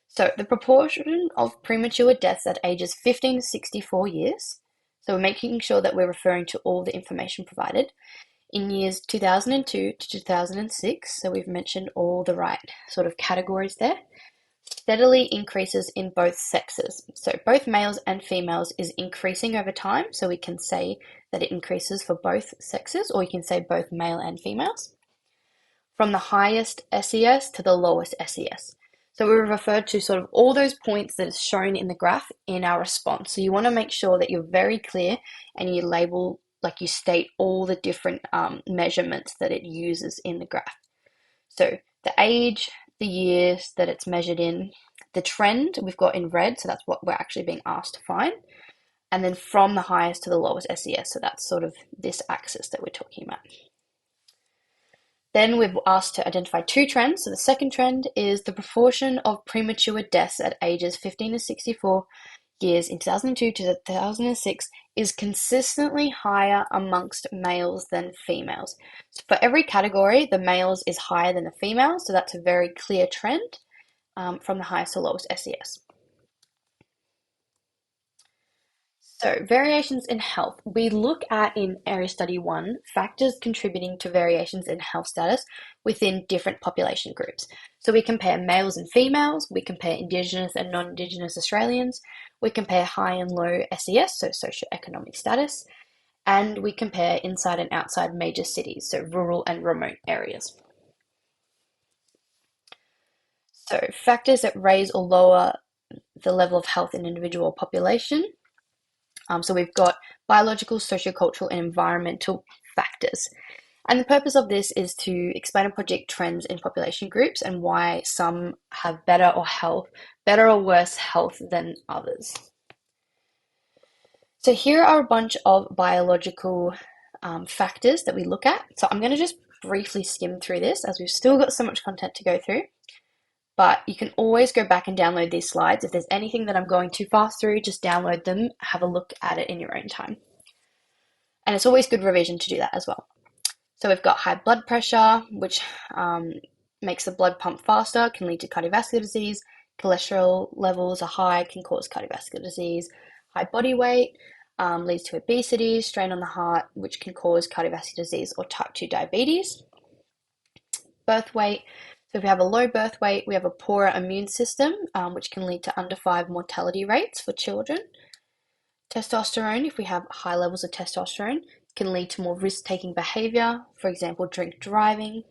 So the proportion of premature deaths at ages 15 to 64 years. So we're making sure that we're referring to all the information provided in years 2002 to 2006. So we've mentioned all the right sort of categories there. Steadily increases in both sexes. So both males and females is increasing over time. So we can say that it increases for both sexes, or you can say both male and females. From the highest SES to the lowest SES. So we referred to sort of all those points that is shown in the graph in our response. So you want to make sure that you're very clear and you label, like you state all the different measurements that it uses in the graph. So the age, the years that it's measured in, the trend we've got in red, so that's what we're actually being asked to find. And then from the highest to the lowest SES, so that's sort of this axis that we're talking about. Then we've asked to identify two trends. So the second trend is the proportion of premature deaths at ages 15 to 64 years in 2002 to 2006 is consistently higher amongst males than females. So for every category, the males is higher than the females, so that's a very clear trend from the highest to lowest SES. So, variations in health. We look at in Area Study 1 factors contributing to variations in health status within different population groups. So, we compare males and females, we compare Indigenous and non Indigenous Australians, we compare high and low SES, so socioeconomic status, and we compare inside and outside major cities, so rural and remote areas. So, factors that raise or lower the level of health in individual population. So we've got biological, sociocultural, and environmental factors. And the purpose of this is to explain and project trends in population groups and why some have better or worse health than others. So here are a bunch of biological factors that we look at. So I'm going to just briefly skim through this as we've still got so much content to go through. But you can always go back and download these slides. If there's anything that I'm going too fast through, just download them, have a look at it in your own time. And it's always good revision to do that as well. So we've got high blood pressure, which makes the blood pump faster, can lead to cardiovascular disease. Cholesterol levels are high, can cause cardiovascular disease. High body weight leads to obesity, strain on the heart, which can cause cardiovascular disease or type 2 diabetes. Birth weight. So if we have a low birth weight, we have a poorer immune system, which can lead to under 5 mortality rates for children. Testosterone, if we have high levels of testosterone, can lead to more risk-taking behavior, for example, drink driving.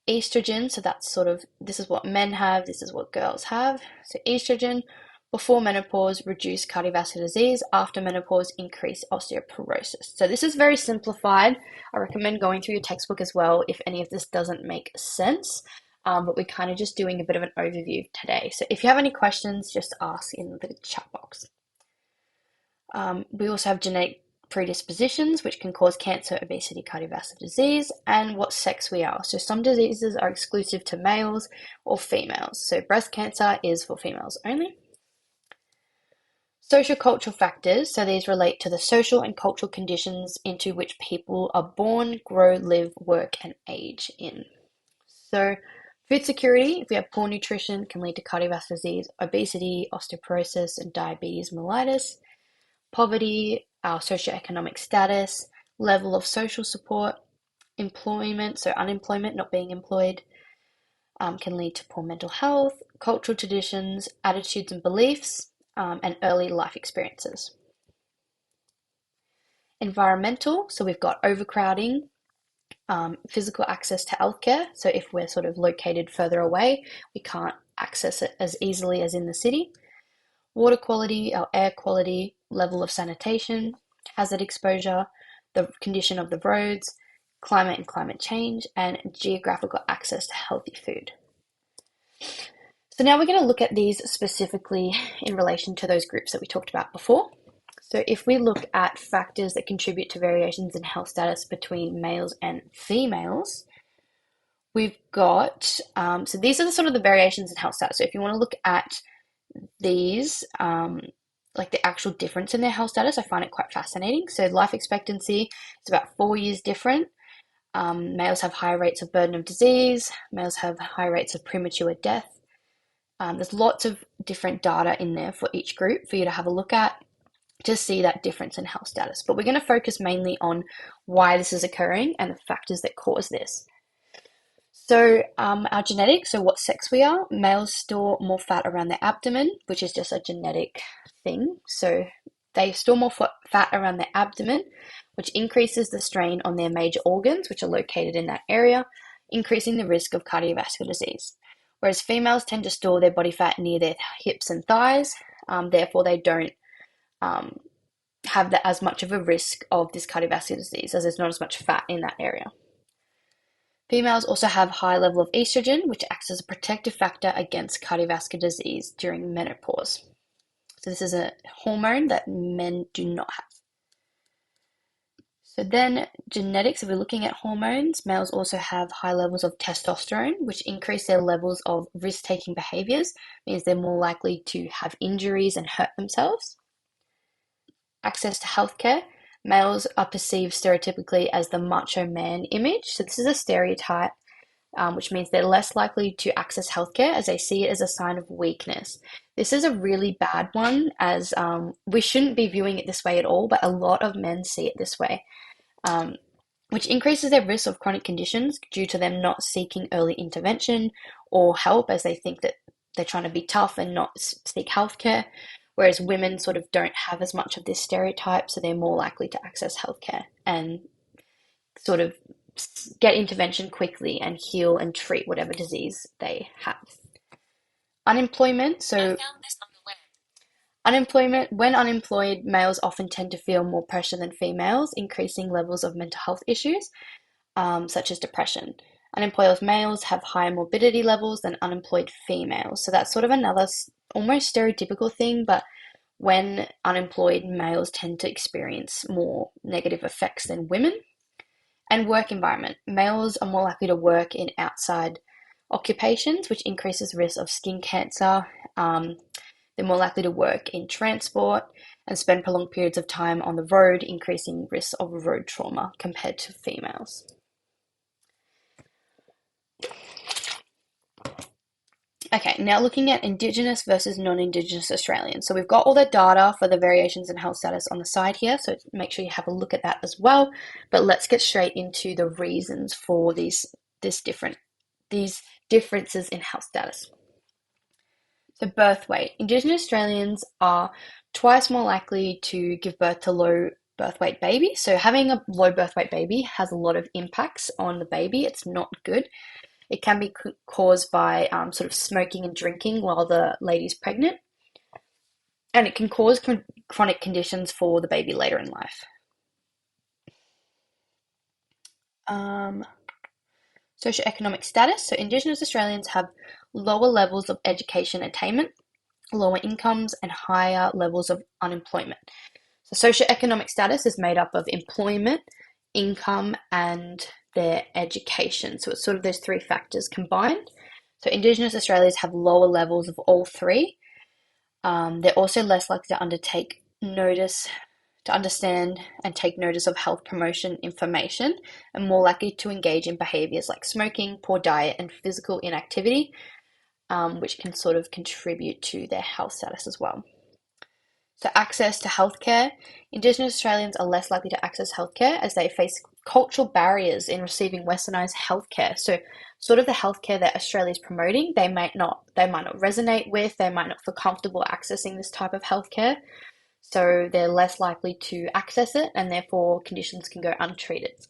Estrogen, so that's this is what men have, this is what girls have. So estrogen, before menopause, reduce cardiovascular disease. After menopause, increase osteoporosis. So this is very simplified. I recommend going through your textbook as well if any of this doesn't make sense. But we're kind of just doing a bit of an overview today. So if you have any questions, just ask in the chat box. We also have genetic predispositions, which can cause cancer, obesity, cardiovascular disease, and what sex we are. So some diseases are exclusive to males or females. So breast cancer is for females only. Social cultural factors, so these relate to the social and cultural conditions into which people are born, grow, live, work, and age in. So food security, if we have poor nutrition, can lead to cardiovascular disease, obesity, osteoporosis, and diabetes mellitus. Poverty, our socioeconomic status, level of social support, employment, so unemployment, not being employed, can lead to poor mental health, cultural traditions, attitudes and beliefs, and early life experiences. Environmental, so we've got overcrowding, physical access to healthcare. So if we're sort of located further away, we can't access it as easily as in the city. Water quality, our air quality, level of sanitation, hazard exposure, the condition of the roads, climate and climate change, and geographical access to healthy food. So now we're going to look at these specifically in relation to those groups that we talked about before. So if we look at factors that contribute to variations in health status between males and females, we've got, so these are the variations in health status. So if you want to look at these, like the actual difference in their health status, I find it quite fascinating. So life expectancy is about 4 years different. Males have higher rates of burden of disease. Males have high rates of premature death. There's lots of different data in there for each group for you to have a look at to see that difference in health status. But we're going to focus mainly on why this is occurring and the factors that cause this. So our genetics, so what sex we are, males store more fat around their abdomen, which is just a genetic thing. So they store more fat around their abdomen, which increases the strain on their major organs, which are located in that area, increasing the risk of cardiovascular disease. Whereas females tend to store their body fat near their hips and thighs, therefore they don't have as much of a risk of this cardiovascular disease as there's not as much fat in that area. Females also have high level of estrogen, which acts as a protective factor against cardiovascular disease during menopause. So this is a hormone that men do not have. So then genetics, if we're looking at hormones, males also have high levels of testosterone, which increase their levels of risk-taking behaviors, means they're more likely to have injuries and hurt themselves. Access to healthcare. Males are perceived stereotypically as the macho man image. So this is a stereotype, which means they're less likely to access healthcare as they see it as a sign of weakness. This is a really bad one, as we shouldn't be viewing it this way at all, but a lot of men see it this way, which increases their risk of chronic conditions due to them not seeking early intervention or help, as they think that they're trying to be tough and not seek healthcare. Whereas women sort of don't have as much of this stereotype, so they're more likely to access healthcare and sort of get intervention quickly and heal and treat whatever disease they have. Unemployment. So when unemployed, males often tend to feel more pressure than females, increasing levels of mental health issues, such as depression. Unemployed males have higher morbidity levels than unemployed females. So that's sort of another almost stereotypical thing, but when unemployed, males tend to experience more negative effects than women. And work environment. Males are more likely to work in outside occupations, which increases risk of skin cancer. They're more likely to work in transport and spend prolonged periods of time on the road, increasing risk of road trauma compared to females. Okay, now looking at Indigenous versus non-Indigenous Australians. So we've got all the data for the variations in health status on the side here, so make sure you have a look at that as well. But let's get straight into the reasons for these differences in health status. So birth weight. Indigenous Australians are twice more likely to give birth to low birth weight babies. So having a low birth weight baby has a lot of impacts on the baby. It's not good. It can be caused by sort of smoking and drinking while the lady's pregnant. And it can cause chronic conditions for the baby later in life. Socioeconomic status. So Indigenous Australians have lower levels of education attainment, lower incomes, and higher levels of unemployment. So socioeconomic status is made up of employment, income, and their education. So it's sort of those three factors combined. So Indigenous Australians have lower levels of all three. They're also less likely to understand and take notice of health promotion information, and more likely to engage in behaviours like smoking, poor diet, and physical inactivity, which can sort of contribute to their health status as well. So access to healthcare. Indigenous Australians are less likely to access healthcare as they face cultural barriers in receiving westernised healthcare. So sort of the healthcare that Australia is promoting, they might not resonate with, they might not feel comfortable accessing this type of healthcare. So they're less likely to access it, and therefore conditions can go untreated.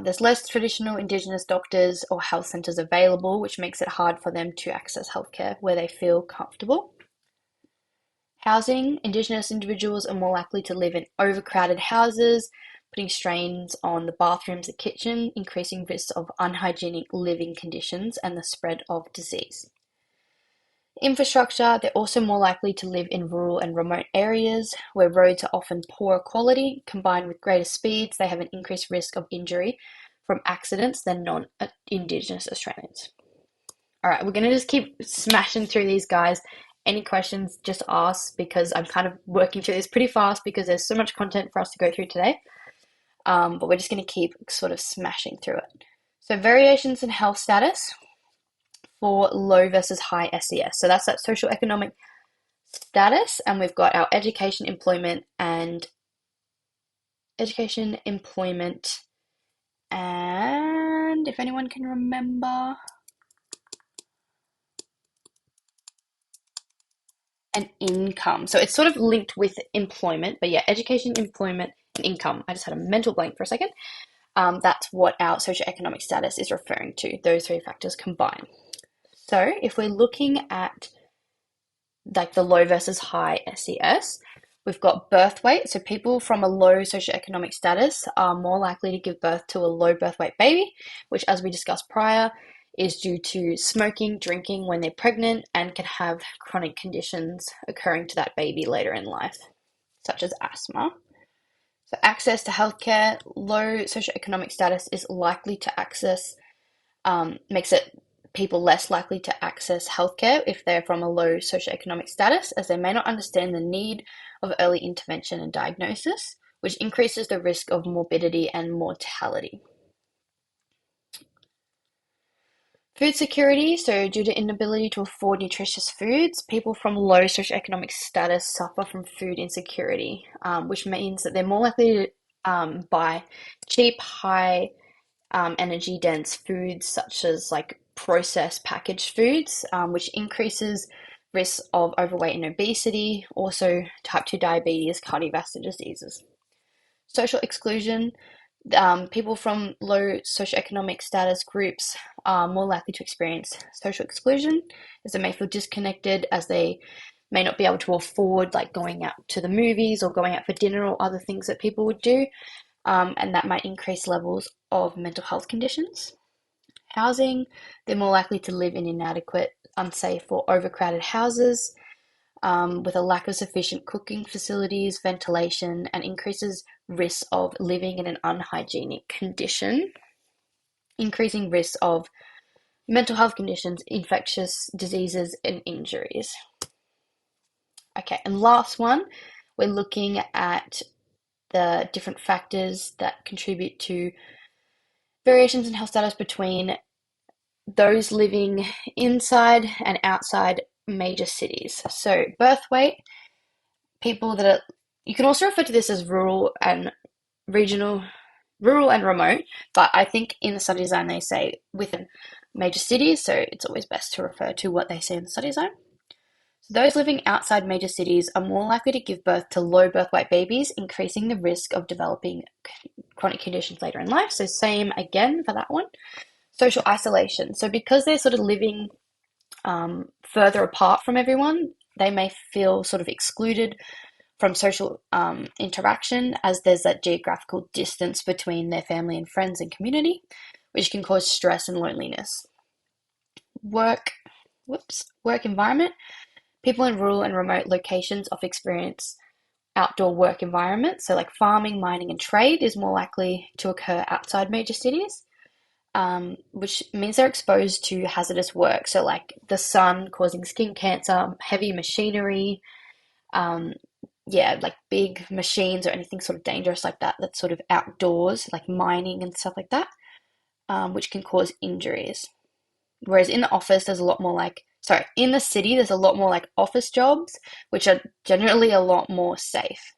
There's less traditional Indigenous doctors or health centres available, which makes it hard for them to access healthcare where they feel comfortable. Housing. Indigenous individuals are more likely to live in overcrowded houses, putting strains on the bathrooms and kitchen, increasing risks of unhygienic living conditions and the spread of disease. Infrastructure. They're also more likely to live in rural and remote areas where roads are often poor quality. Combined with greater speeds, they have an increased risk of injury from accidents than non-Indigenous Australians. All right, we're going to just keep smashing through these guys. Any questions, just ask, because I'm kind of working through this pretty fast because there's so much content for us to go through today. But we're just going to keep sort of smashing through it. So variations in health status for low versus high SES. So that's that socioeconomic status, and we've got our education, employment, and if anyone can remember, and income. So it's sort of linked with employment, but yeah, education, employment, and income. I just had a mental blank for a second. That's what our socioeconomic status is referring to, those three factors combined. So if we're looking at like the low versus high SES, We've got birth weight. So people from a low socioeconomic status are more likely to give birth to a low birth weight baby, which, as we discussed prior, is due to smoking, drinking when they're pregnant, and can have chronic conditions occurring to that baby later in life, such as asthma. So access to healthcare, low socioeconomic status is likely to access, makes it people less likely to access healthcare if they're from a low socioeconomic status, as they may not understand the need of early intervention and diagnosis, which increases the risk of morbidity and mortality. Food security. So due to inability to afford nutritious foods, people from low socioeconomic status suffer from food insecurity, which means that they're more likely to buy cheap, high energy dense foods such as like processed packaged foods, which increases risks of overweight and obesity, also type 2 diabetes, cardiovascular diseases. Social exclusion. People from low socioeconomic status groups are more likely to experience social exclusion, as they may feel disconnected, as they may not be able to afford like going out to the movies or going out for dinner or other things that people would do, and that might increase levels of mental health conditions. Housing, they're more likely to live in inadequate, unsafe, or overcrowded houses, with a lack of sufficient cooking facilities, ventilation, and increases risks of living in an unhygienic condition, increasing risks of mental health conditions, infectious diseases, and injuries. Okay, and last one, we're looking at the different factors that contribute to variations in health status between those living inside and outside major cities. So birth weight, people that are, you can also refer to this as rural and regional, rural and remote, but I think in the study design they say within major cities, so it's always best to refer to what they say in the study design. So those living outside major cities are more likely to give birth to low birth weight babies, increasing the risk of developing chronic conditions later in life. So same again for that one. Social isolation. So because they're sort of living further apart from everyone, they may feel sort of excluded from social interaction, as there's that geographical distance between their family and friends and community, which can cause stress and loneliness. Work environment. People in rural and remote locations often experience outdoor work environments. So like farming, mining, and trade is more likely to occur outside major cities, which means they're exposed to hazardous work. So like the sun causing skin cancer, heavy machinery, like big machines or anything sort of dangerous like that, that's sort of outdoors, like mining and stuff like that, which can cause injuries. Whereas in the office, in the city, there's a lot more like office jobs, which are generally a lot more safe.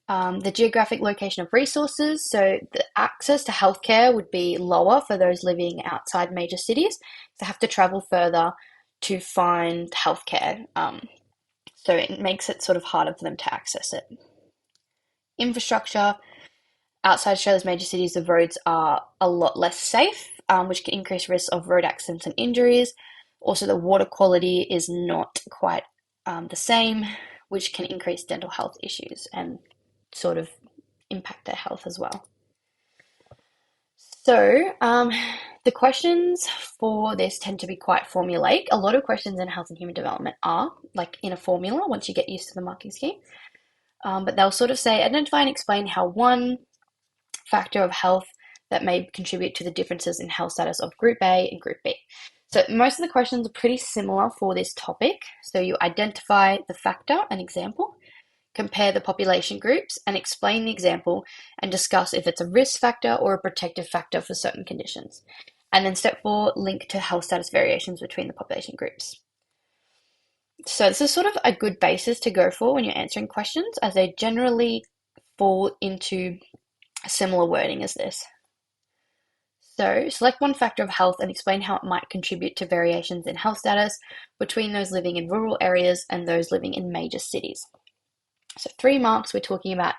The geographic location of resources, so the access to healthcare would be lower for those living outside major cities. They have to travel further to find healthcare, so it makes it sort of harder for them to access it. Infrastructure, outside Australia's major cities, the roads are a lot less safe, which can increase risks of road accidents and injuries. Also, the water quality is not quite the same, which can increase dental health issues and sort of impact their health as well. So the questions for this tend to be quite formulaic. A lot of questions in health and human development are like in a formula once you get used to the marking scheme. But they'll sort of say, identify and explain how one factor of health that may contribute to the differences in health status of Group A and Group B. So most of the questions are pretty similar for this topic. So you identify the factor, an example, compare the population groups, and explain the example and discuss if it's a risk factor or a protective factor for certain conditions. And then step 4, link to health status variations between the population groups. So this is sort of a good basis to go for when you're answering questions, as they generally fall into a similar wording as this. So select one factor of health and explain how it might contribute to variations in health status between those living in rural areas and those living in major cities. So 3 marks, we're talking about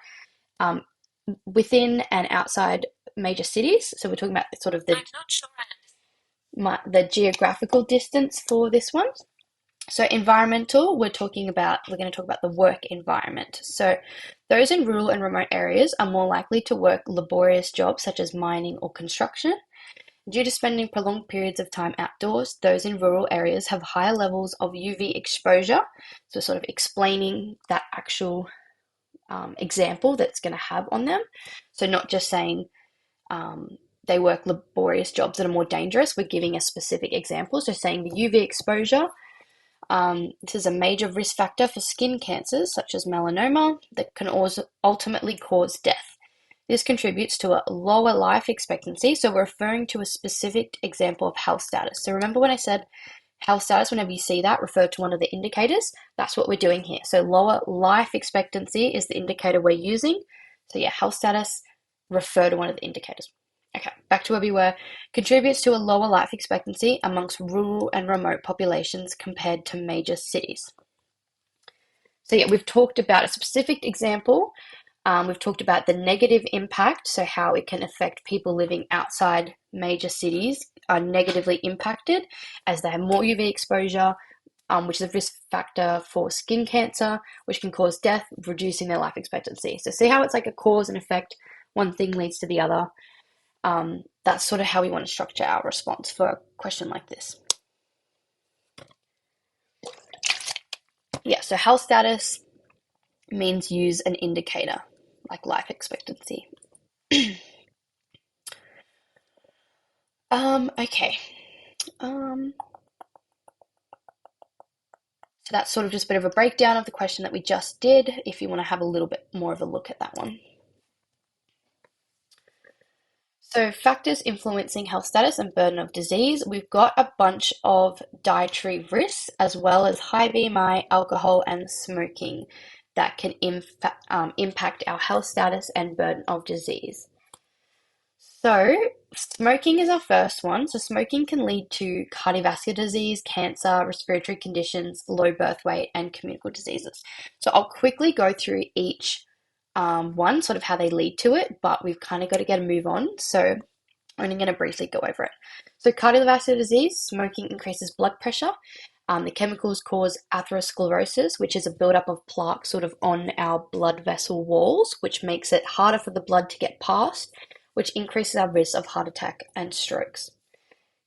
within and outside major cities. So we're talking about sort of the geographical distance for this one. So environmental, we're going to talk about the work environment. So those in rural and remote areas are more likely to work laborious jobs such as mining or construction. Due to spending prolonged periods of time outdoors, those in rural areas have higher levels of UV exposure. So sort of explaining that actual example that's going to have on them. So not just saying they work laborious jobs that are more dangerous. We're giving a specific example. So saying the UV exposure, this is a major risk factor for skin cancers such as melanoma that can also ultimately cause death. This contributes to a lower life expectancy. So we're referring to a specific example of health status. So remember when I said health status, whenever you see that, refer to one of the indicators. That's what we're doing here. So lower life expectancy is the indicator we're using. So yeah, health status, refer to one of the indicators. Okay, back to where we were. Contributes to a lower life expectancy amongst rural and remote populations compared to major cities. So yeah, we've talked about a specific example. We've talked about the negative impact, so how it can affect people living outside major cities are negatively impacted as they have more UV exposure, which is a risk factor for skin cancer, which can cause death, reducing their life expectancy. So see how it's like a cause and effect, one thing leads to the other. That's sort of how we want to structure our response for a question like this. Yeah, so health status means use an indicator, like life expectancy. Okay. So that's sort of just a bit of a breakdown of the question that we just did, if you want to have a little bit more of a look at that one. So factors influencing health status and burden of disease, we've got a bunch of dietary risks as well as high BMI, alcohol and smoking that can impact our health status and burden of disease. So smoking is our first one. So smoking can lead to cardiovascular disease, cancer, respiratory conditions, low birth weight and communicable diseases. So I'll quickly go through each one, sort of how they lead to it, but we've kind of got to get a move on. So I'm only going to briefly go over it. So cardiovascular disease, smoking increases blood pressure. The chemicals cause atherosclerosis, which is a buildup of plaque sort of on our blood vessel walls, which makes it harder for the blood to get past, which increases our risk of heart attack and strokes.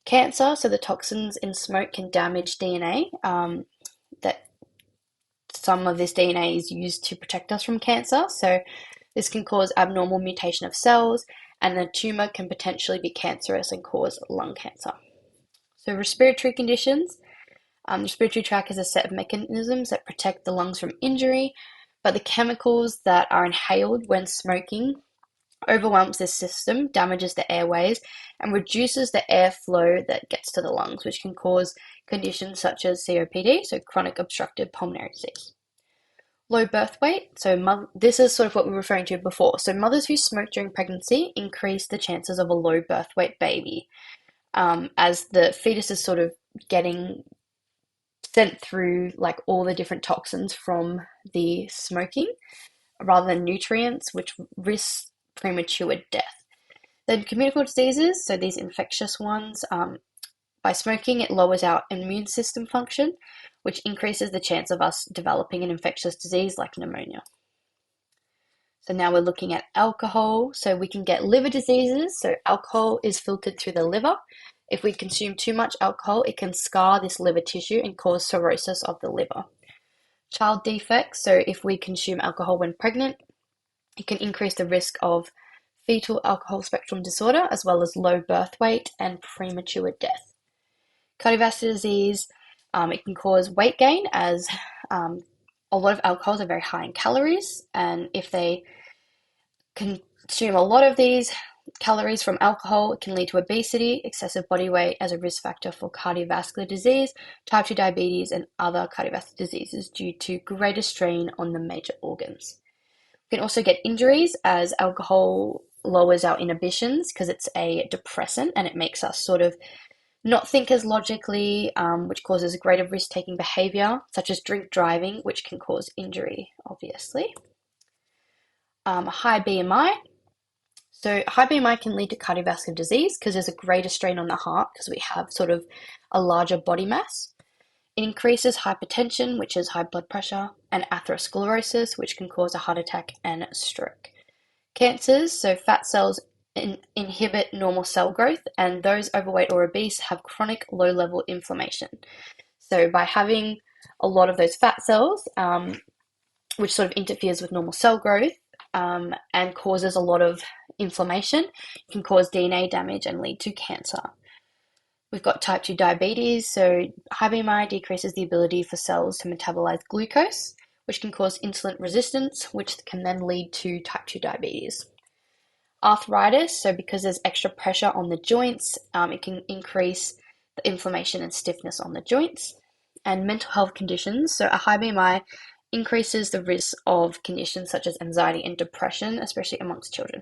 Cancer, so the toxins in smoke can damage DNA. That some of this DNA is used to protect us from cancer. So this can cause abnormal mutation of cells, and the tumor can potentially be cancerous and cause lung cancer. So respiratory conditions. The respiratory tract is a set of mechanisms that protect the lungs from injury, but the chemicals that are inhaled when smoking overwhelms this system, damages the airways, and reduces the airflow that gets to the lungs, which can cause conditions such as COPD, so chronic obstructive pulmonary disease. Low birth weight, so this is sort of what we were referring to before. So mothers who smoke during pregnancy increase the chances of a low birth weight baby, as the fetus is sort of getting sent through like all the different toxins from the smoking rather than nutrients, which risks premature death. Then communicable diseases, so these infectious ones, by smoking it lowers our immune system function, which increases the chance of us developing an infectious disease like pneumonia. So now we're looking at alcohol. So we can get liver diseases. So alcohol is filtered through the liver. If we consume too much alcohol, it can scar this liver tissue and cause cirrhosis of the liver. Child defects. So if we consume alcohol when pregnant, it can increase the risk of fetal alcohol spectrum disorder, as well as low birth weight and premature death. Cardiovascular disease, it can cause weight gain, as a lot of alcohols are very high in calories, and if they consume a lot of these calories from alcohol, it can lead to obesity, excessive body weight as a risk factor for cardiovascular disease, type 2 diabetes, and other cardiovascular diseases due to greater strain on the major organs. We can also get injuries, as alcohol lowers our inhibitions because it's a depressant and it makes us sort of not think as logically, which causes greater risk-taking behavior, such as drink driving, which can cause injury, obviously. High BMI. So high BMI can lead to cardiovascular disease because there's a greater strain on the heart because we have sort of a larger body mass. It increases hypertension, which is high blood pressure, and atherosclerosis, which can cause a heart attack and stroke. Cancers, so fat cells inhibit normal cell growth, and those overweight or obese have chronic low-level inflammation. So by having a lot of those fat cells, which sort of interferes with normal cell growth and causes a lot of inflammation, can cause DNA damage and lead to cancer. We've got type 2 diabetes, so high BMI decreases the ability for cells to metabolize glucose, which can cause insulin resistance, which can then lead to type 2 diabetes. Arthritis, so because there's extra pressure on the joints, it can increase the inflammation and stiffness on the joints. And mental health conditions, so a high BMI increases the risk of conditions such as anxiety and depression, especially amongst children.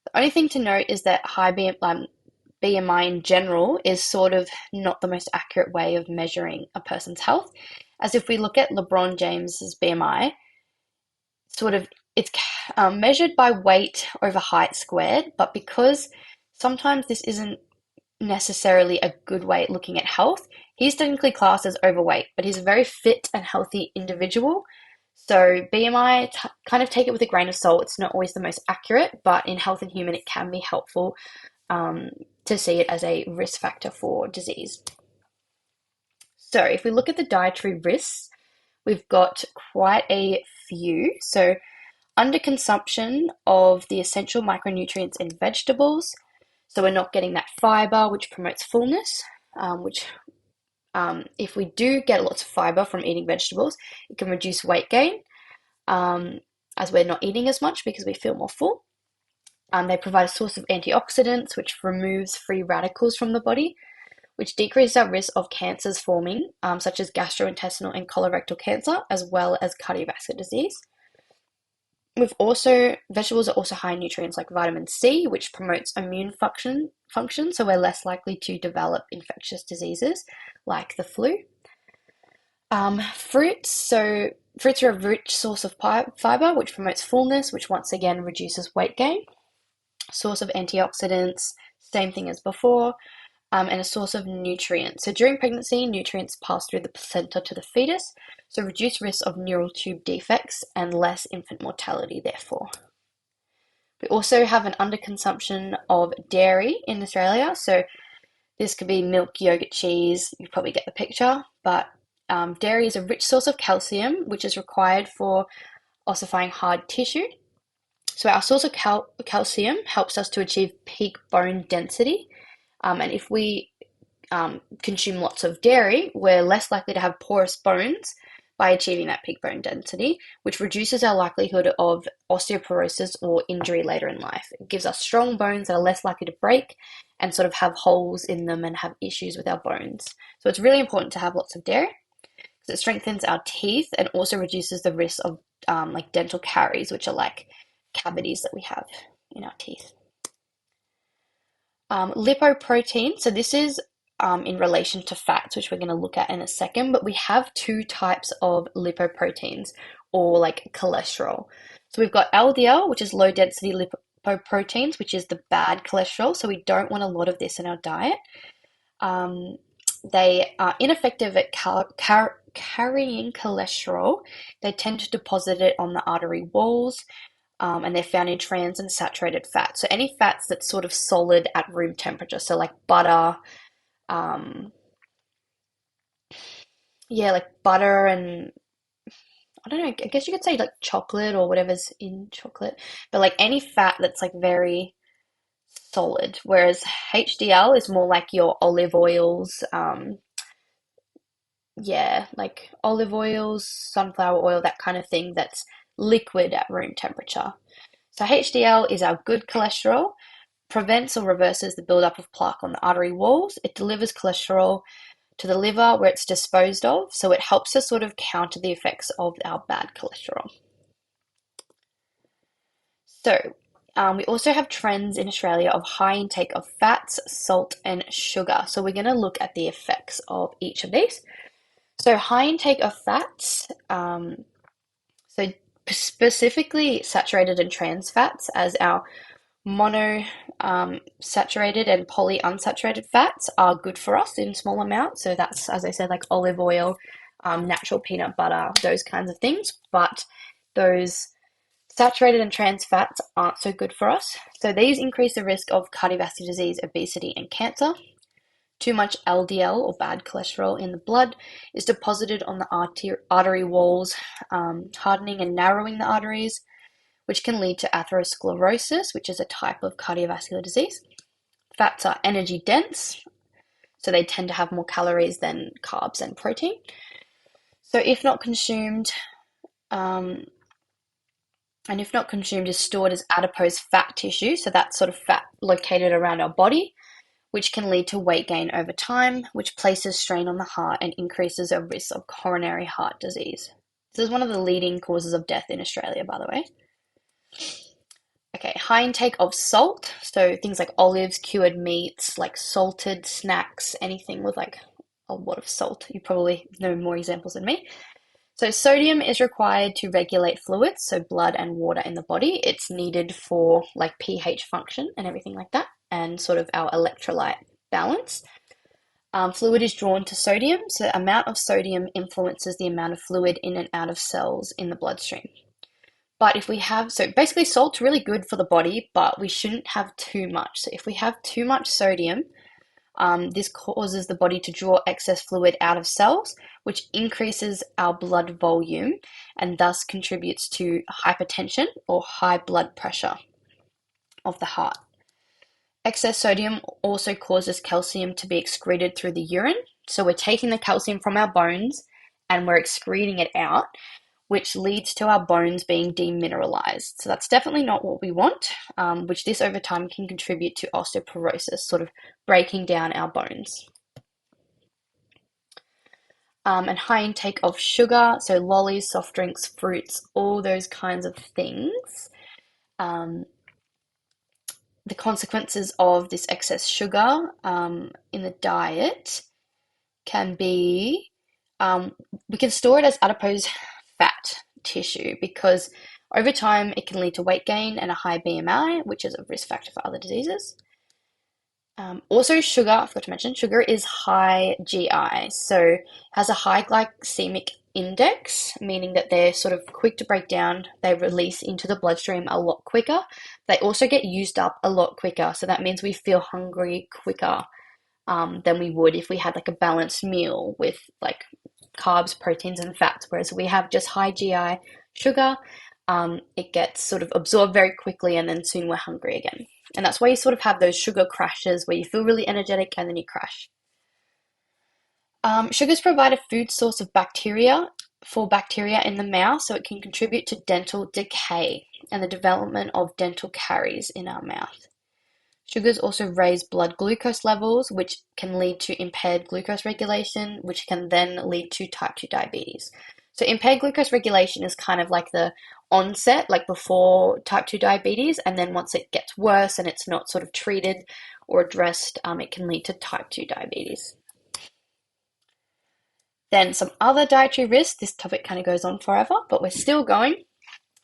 The only thing to note is that high BMI in general is sort of not the most accurate way of measuring a person's health, as if we look at LeBron James's BMI, it's measured by weight over height squared, but because sometimes this isn't necessarily a good way at looking at health, he's technically classed as overweight, but he's a very fit and healthy individual. So BMI, kind of take it with a grain of salt. It's not always the most accurate, but in Health and Human, it can be helpful to see it as a risk factor for disease. So if we look at the dietary risks, we've got quite a few. So underconsumption of the essential micronutrients in vegetables. So we're not getting that fiber, which promotes fullness, if we do get lots of fiber from eating vegetables, it can reduce weight gain, as we're not eating as much because we feel more full. They provide a source of antioxidants, which removes free radicals from the body, which decreases our risk of cancers forming, such as gastrointestinal and colorectal cancer, as well as cardiovascular disease. Vegetables are also high in nutrients like vitamin C, which promotes immune function, so we're less likely to develop infectious diseases like the flu. Fruits are a rich source of fiber, which promotes fullness, which once again reduces weight gain. Source of antioxidants, same thing as before, and a source of nutrients. So during pregnancy, nutrients pass through the placenta to the fetus, so reduced risk of neural tube defects and less infant mortality, therefore. We also have an underconsumption of dairy in Australia, so this could be milk, yogurt, cheese, you probably get the picture, but dairy is a rich source of calcium, which is required for ossifying hard tissue. So our source of calcium helps us to achieve peak bone density, and if we consume lots of dairy, we're less likely to have porous bones by achieving that peak bone density, which reduces our likelihood of osteoporosis or injury later in life. It gives us strong bones that are less likely to break and sort of have holes in them and have issues with our bones. So it's really important to have lots of dairy because it strengthens our teeth and also reduces the risk of like dental caries, which are like cavities that we have in our teeth. Lipoprotein, so this is in relation to fats, which we're going to look at in a second, but we have two types of lipoproteins, or like cholesterol. So we've got LDL, which is low density lipoproteins, which is the bad cholesterol, so we don't want a lot of this in our diet. They are ineffective at carrying cholesterol. They tend to deposit it on the artery walls, and they're found in trans and saturated fats. So any fats that's sort of solid at room temperature, so like butter, like butter and I don't know, I guess you could say like chocolate or whatever's in chocolate, but like any fat that's like very solid, whereas HDL is more like your olive oils, like olive oils, sunflower oil, that kind of thing that's liquid at room temperature. So HDL is our good cholesterol, prevents or reverses the buildup of plaque on the artery walls. It delivers cholesterol to the liver where it's disposed of, so it helps us sort of counter the effects of our bad cholesterol. So we also have trends in Australia of high intake of fats, salt, and sugar. So we're going to look at the effects of each of these. So high intake of fats, so specifically saturated and trans fats as our Mono saturated and polyunsaturated fats are good for us in small amounts. So that's, as I said, like olive oil, natural peanut butter, those kinds of things. But those saturated and trans fats aren't so good for us. So these increase the risk of cardiovascular disease, obesity, and cancer. Too much LDL or bad cholesterol in the blood is deposited on the artery walls, hardening and narrowing the arteries, which can lead to atherosclerosis, which is a type of cardiovascular disease. Fats are energy dense, so they tend to have more calories than carbs and protein. So if not consumed, is stored as adipose fat tissue, so that's sort of fat located around our body, which can lead to weight gain over time, which places strain on the heart and increases our risk of coronary heart disease. This is one of the leading causes of death in Australia, by the way. Okay, high intake of salt, so things like olives, cured meats, like salted snacks, anything with like a lot of salt. You probably know more examples than me. So sodium is required to regulate fluids, so blood and water in the body. It's needed for like pH function and everything like that, and sort of our electrolyte balance. Fluid is drawn to sodium, so the amount of sodium influences the amount of fluid in and out of cells in the bloodstream. But if we have, so basically salt's really good for the body, but we shouldn't have too much. So if we have too much sodium, this causes the body to draw excess fluid out of cells, which increases our blood volume and thus contributes to hypertension or high blood pressure of the heart. Excess sodium also causes calcium to be excreted through the urine. So we're taking the calcium from our bones and we're excreting it out, which leads to our bones being demineralized. So that's definitely not what we want, which this over time can contribute to osteoporosis, sort of breaking down our bones. And high intake of sugar, so lollies, soft drinks, fruits, all those kinds of things. The consequences of this excess sugar in the diet can be, we can store it as adipose fat tissue because over time it can lead to weight gain and a high BMI, which is a risk factor for other diseases. Also sugar, I forgot to mention, sugar is high GI, so has a high glycemic index, meaning that they're sort of quick to break down, they release into the bloodstream a lot quicker. They also get used up a lot quicker, so that means we feel hungry quicker than we would if we had like a balanced meal with like carbs, proteins, and fats, whereas we have just high GI sugar, it gets sort of absorbed very quickly and then soon we're hungry again. And that's why you sort of have those sugar crashes where you feel really energetic and then you crash. Sugars provide a food source of bacteria in the mouth, so it can contribute to dental decay and the development of dental caries in our mouth. Sugars also raise blood glucose levels, which can lead to impaired glucose regulation, which can then lead to type 2 diabetes. So impaired glucose regulation is kind of like the onset, like before type 2 diabetes, and then once it gets worse and it's not sort of treated or addressed, it can lead to type 2 diabetes. Then some other dietary risks. This topic kind of goes on forever, but we're still going.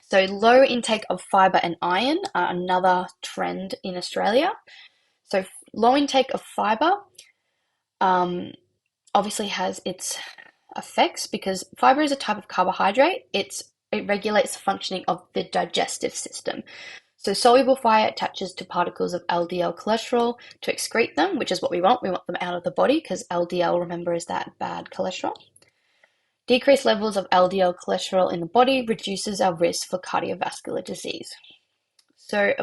So low intake of fiber and iron are another trend in Australia. So low intake of fiber obviously has its effects because fiber is a type of carbohydrate. It regulates the functioning of the digestive system. So soluble fiber attaches to particles of LDL cholesterol to excrete them, which is what we want. We want them out of the body because LDL, remember, is that bad cholesterol. Decreased levels of LDL cholesterol in the body reduces our risk for cardiovascular disease. So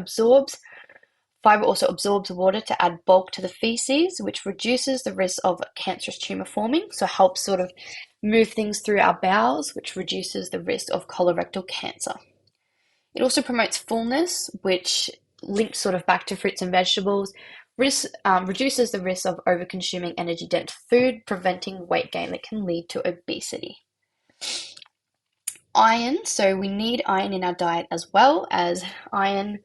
fiber also absorbs water to add bulk to the feces, which reduces the risk of cancerous tumor forming. So helps sort of move things through our bowels, which reduces the risk of colorectal cancer. It also promotes fullness, which links sort of back to fruits and vegetables, reduces the risk of over-consuming energy-dense food, preventing weight gain that can lead to obesity. Iron, so we need iron in our diet as well, as iron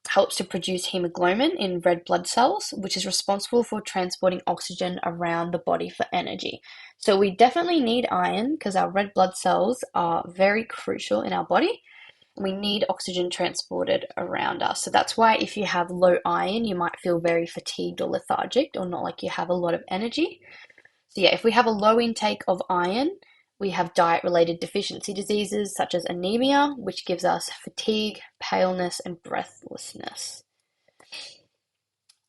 helps to produce hemoglobin in red blood cells, which is responsible for transporting oxygen around the body for energy. So we definitely need iron because our red blood cells are very crucial in our body. and we need oxygen transported around us. So that's why if you have low iron, you might feel very fatigued or lethargic, or not like you have a lot of energy. So yeah, if we have a low intake of iron, we have diet-related deficiency diseases such as anemia, which gives us fatigue, paleness, and breathlessness.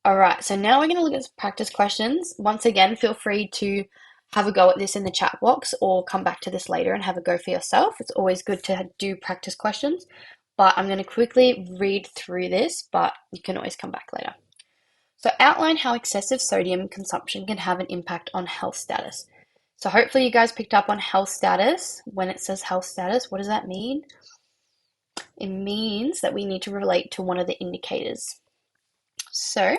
All right, so now we're going to look at practice questions. Once again, feel free to have a go at this in the chat box or come back to this later and have a go for yourself. It's always good to do practice questions, but I'm going to quickly read through this, but you can always come back later. So outline how excessive sodium consumption can have an impact on health status. So hopefully you guys picked up on health status. When it says health status, what does that mean? It means that we need to relate to one of the indicators. So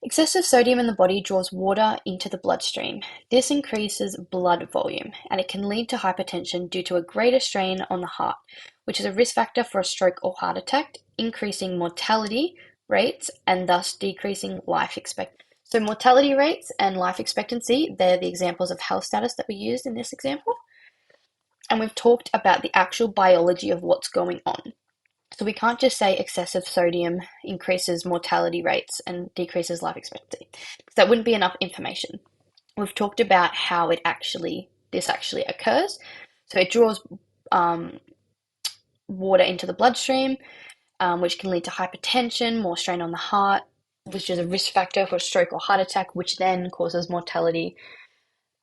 excessive sodium in the body draws water into the bloodstream. This increases blood volume, and it can lead to hypertension due to a greater strain on the heart, which is a risk factor for a stroke or heart attack, increasing mortality rates and thus decreasing life expectancy. So mortality rates and life expectancy, they're the examples of health status that we used in this example. And we've talked about the actual biology of what's going on. So we can't just say excessive sodium increases mortality rates and decreases life expectancy, because that wouldn't be enough information. We've talked about how this actually occurs. So it draws water into the bloodstream, which can lead to hypertension, more strain on the heart, which is a risk factor for a stroke or heart attack, which then causes mortality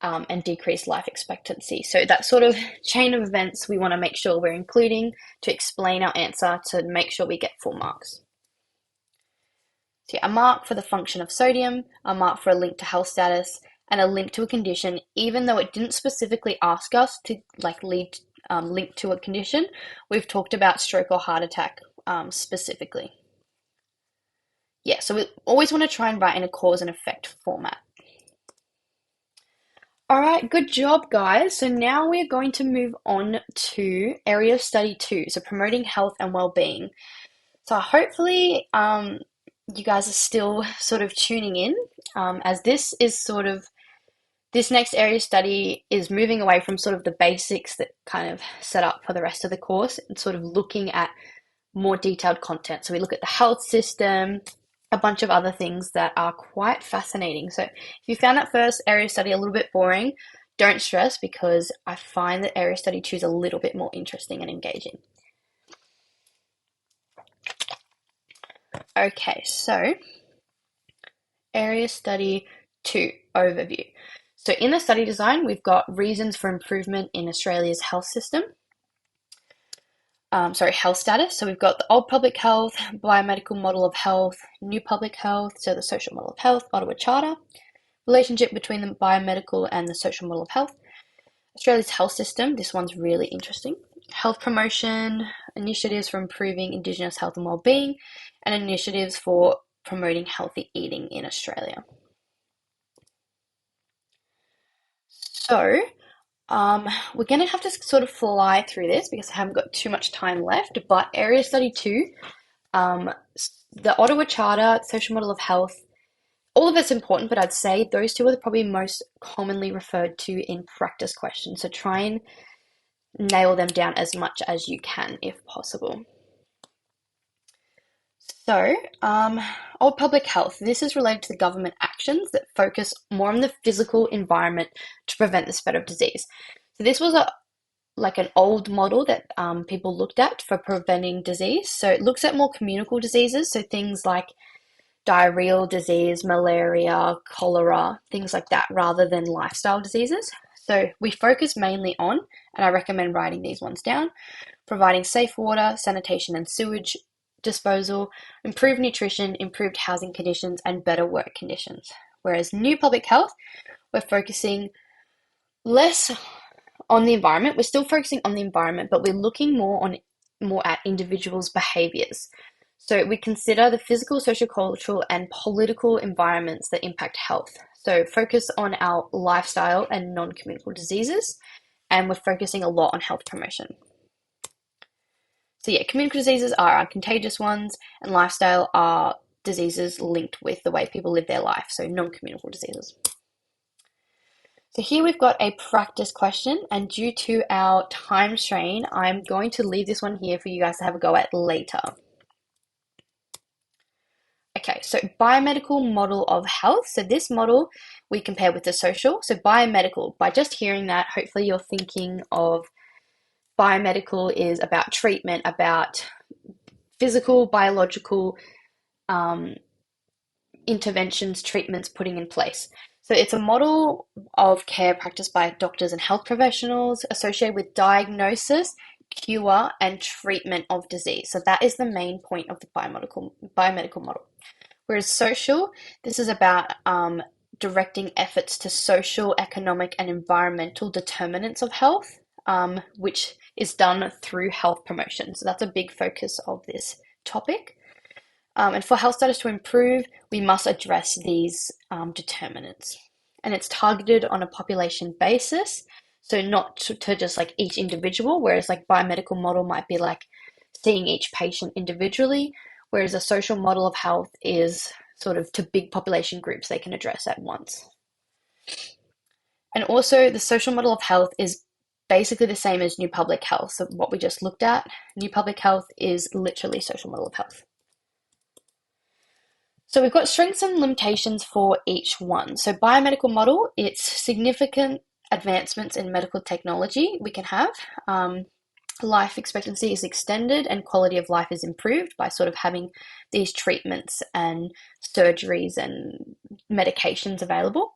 and decreased life expectancy. So that sort of chain of events we want to make sure we're including to explain our answer to make sure we get full marks. So a mark for the function of sodium, a mark for a link to health status, and a link to a condition, even though it didn't specifically ask us to link to a condition. We've talked about stroke or heart attack specifically. Yeah, so we always want to try and write in a cause and effect format. All right, good job, guys. So now we're going to move on to area of study 2, so promoting health and well-being. So hopefully you guys are still sort of tuning in, as this next area of study is moving away from sort of the basics that kind of set up for the rest of the course and sort of looking at more detailed content. So we look at the health system, a bunch of other things that are quite fascinating. So if you found that first area study a little bit boring, don't stress, because I find that area study 2 is a little bit more interesting and engaging. Okay, so area study 2 overview. So in the study design, we've got reasons for improvement in Australia's health system. Health status. So we've got the old public health, biomedical model of health, new public health, so the social model of health, Ottawa Charter, relationship between the biomedical and the social model of health, Australia's health system, this one's really interesting, health promotion, initiatives for improving Indigenous health and wellbeing, and initiatives for promoting healthy eating in Australia. So we're going to have to sort of fly through this because I haven't got too much time left, but area study 2, the Ottawa Charter, social model of health, all of it's important, but I'd say those two are probably most commonly referred to in practice questions. So try and nail them down as much as you can if possible. So, old public health. This is related to the government actions that focus more on the physical environment to prevent the spread of disease. So this was an old model that people looked at for preventing disease. So it looks at more communicable diseases, so things like diarrheal disease, malaria, cholera, things like that, rather than lifestyle diseases. So we focus mainly on, and I recommend writing these ones down, providing safe water, sanitation and sewage disposal, improved nutrition, improved housing conditions, and better work conditions. Whereas new public health, we're focusing less on the environment. We're still focusing on the environment, but we're looking more at individuals' behaviors. So we consider the physical, social, cultural, and political environments that impact health. So focus on our lifestyle and non-communicable diseases, and we're focusing a lot on health promotion. So yeah, communicable diseases are contagious ones, and lifestyle are diseases linked with the way people live their life, so non-communicable diseases. So here we've got a practice question, and due to our time strain, I'm going to leave this one here for you guys to have a go at later. Okay, so biomedical model of health. So this model we compare with the social. So biomedical, by just hearing that, hopefully you're thinking of biomedical is about treatment, about physical, biological interventions, treatments putting in place. So it's a model of care practiced by doctors and health professionals associated with diagnosis, cure, and treatment of disease. So that is the main point of the biomedical model. Whereas social, this is about directing efforts to social, economic, and environmental determinants of health, which is done through health promotion. So that's a big focus of this topic. And for health status to improve, we must address these determinants. And it's targeted on a population basis, so not to just like each individual, whereas like biomedical model might be like seeing each patient individually, whereas a social model of health is sort of to big population groups they can address at once. And also the social model of health is basically the same as new public health. So what we just looked at, new public health is literally social model of health. So we've got strengths and limitations for each one. So biomedical model, it's significant advancements in medical technology we can have. Life expectancy is extended and quality of life is improved by sort of having these treatments and surgeries and medications available.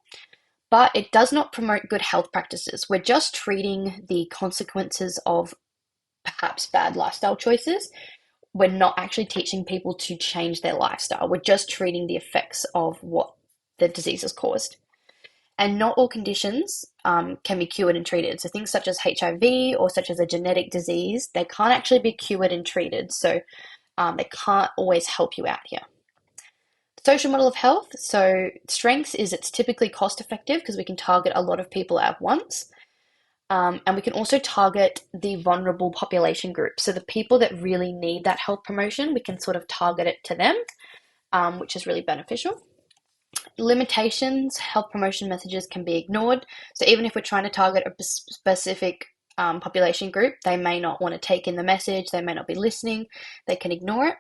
But it does not promote good health practices. We're just treating the consequences of perhaps bad lifestyle choices. We're not actually teaching people to change their lifestyle. We're just treating the effects of what the disease has caused. And not all conditions can be cured and treated. So things such as HIV or such as a genetic disease, they can't actually be cured and treated. So they can't always help you out here. Social model of health. So strengths is it's typically cost effective because we can target a lot of people at once. And we can also target the vulnerable population group. So the people that really need that health promotion, we can sort of target it to them, which is really beneficial. Limitations, health promotion messages can be ignored. So even if we're trying to target a specific population group, they may not want to take in the message, they may not be listening, they can ignore it.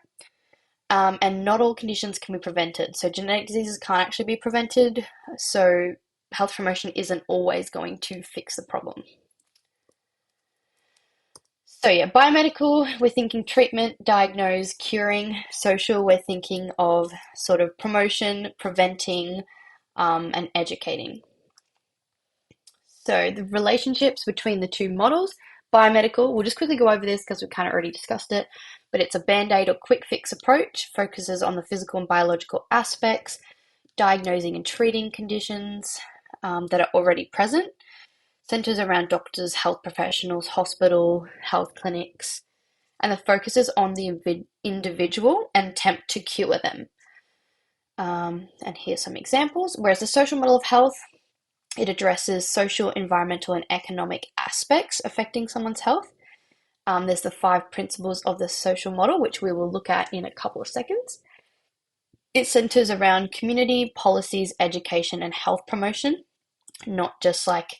And not all conditions can be prevented. So genetic diseases can't actually be prevented. So health promotion isn't always going to fix the problem. So yeah, biomedical, we're thinking treatment, diagnose, curing. Social, we're thinking of sort of promotion, preventing, and educating. So the relationships between the two models, biomedical, we'll just quickly go over this because we kind of already discussed it, but it's a band-aid or quick fix approach, focuses on the physical and biological aspects, diagnosing and treating conditions that are already present, centers around doctors, health professionals, hospital, health clinics, and the focus is on the individual and attempt to cure them. And here's some examples. Whereas the social model of health, it addresses social, environmental, and economic aspects affecting someone's health. There's the 5 principles of the social model, which we will look at in a couple of seconds. It centers around community, policies, education, and health promotion, not just like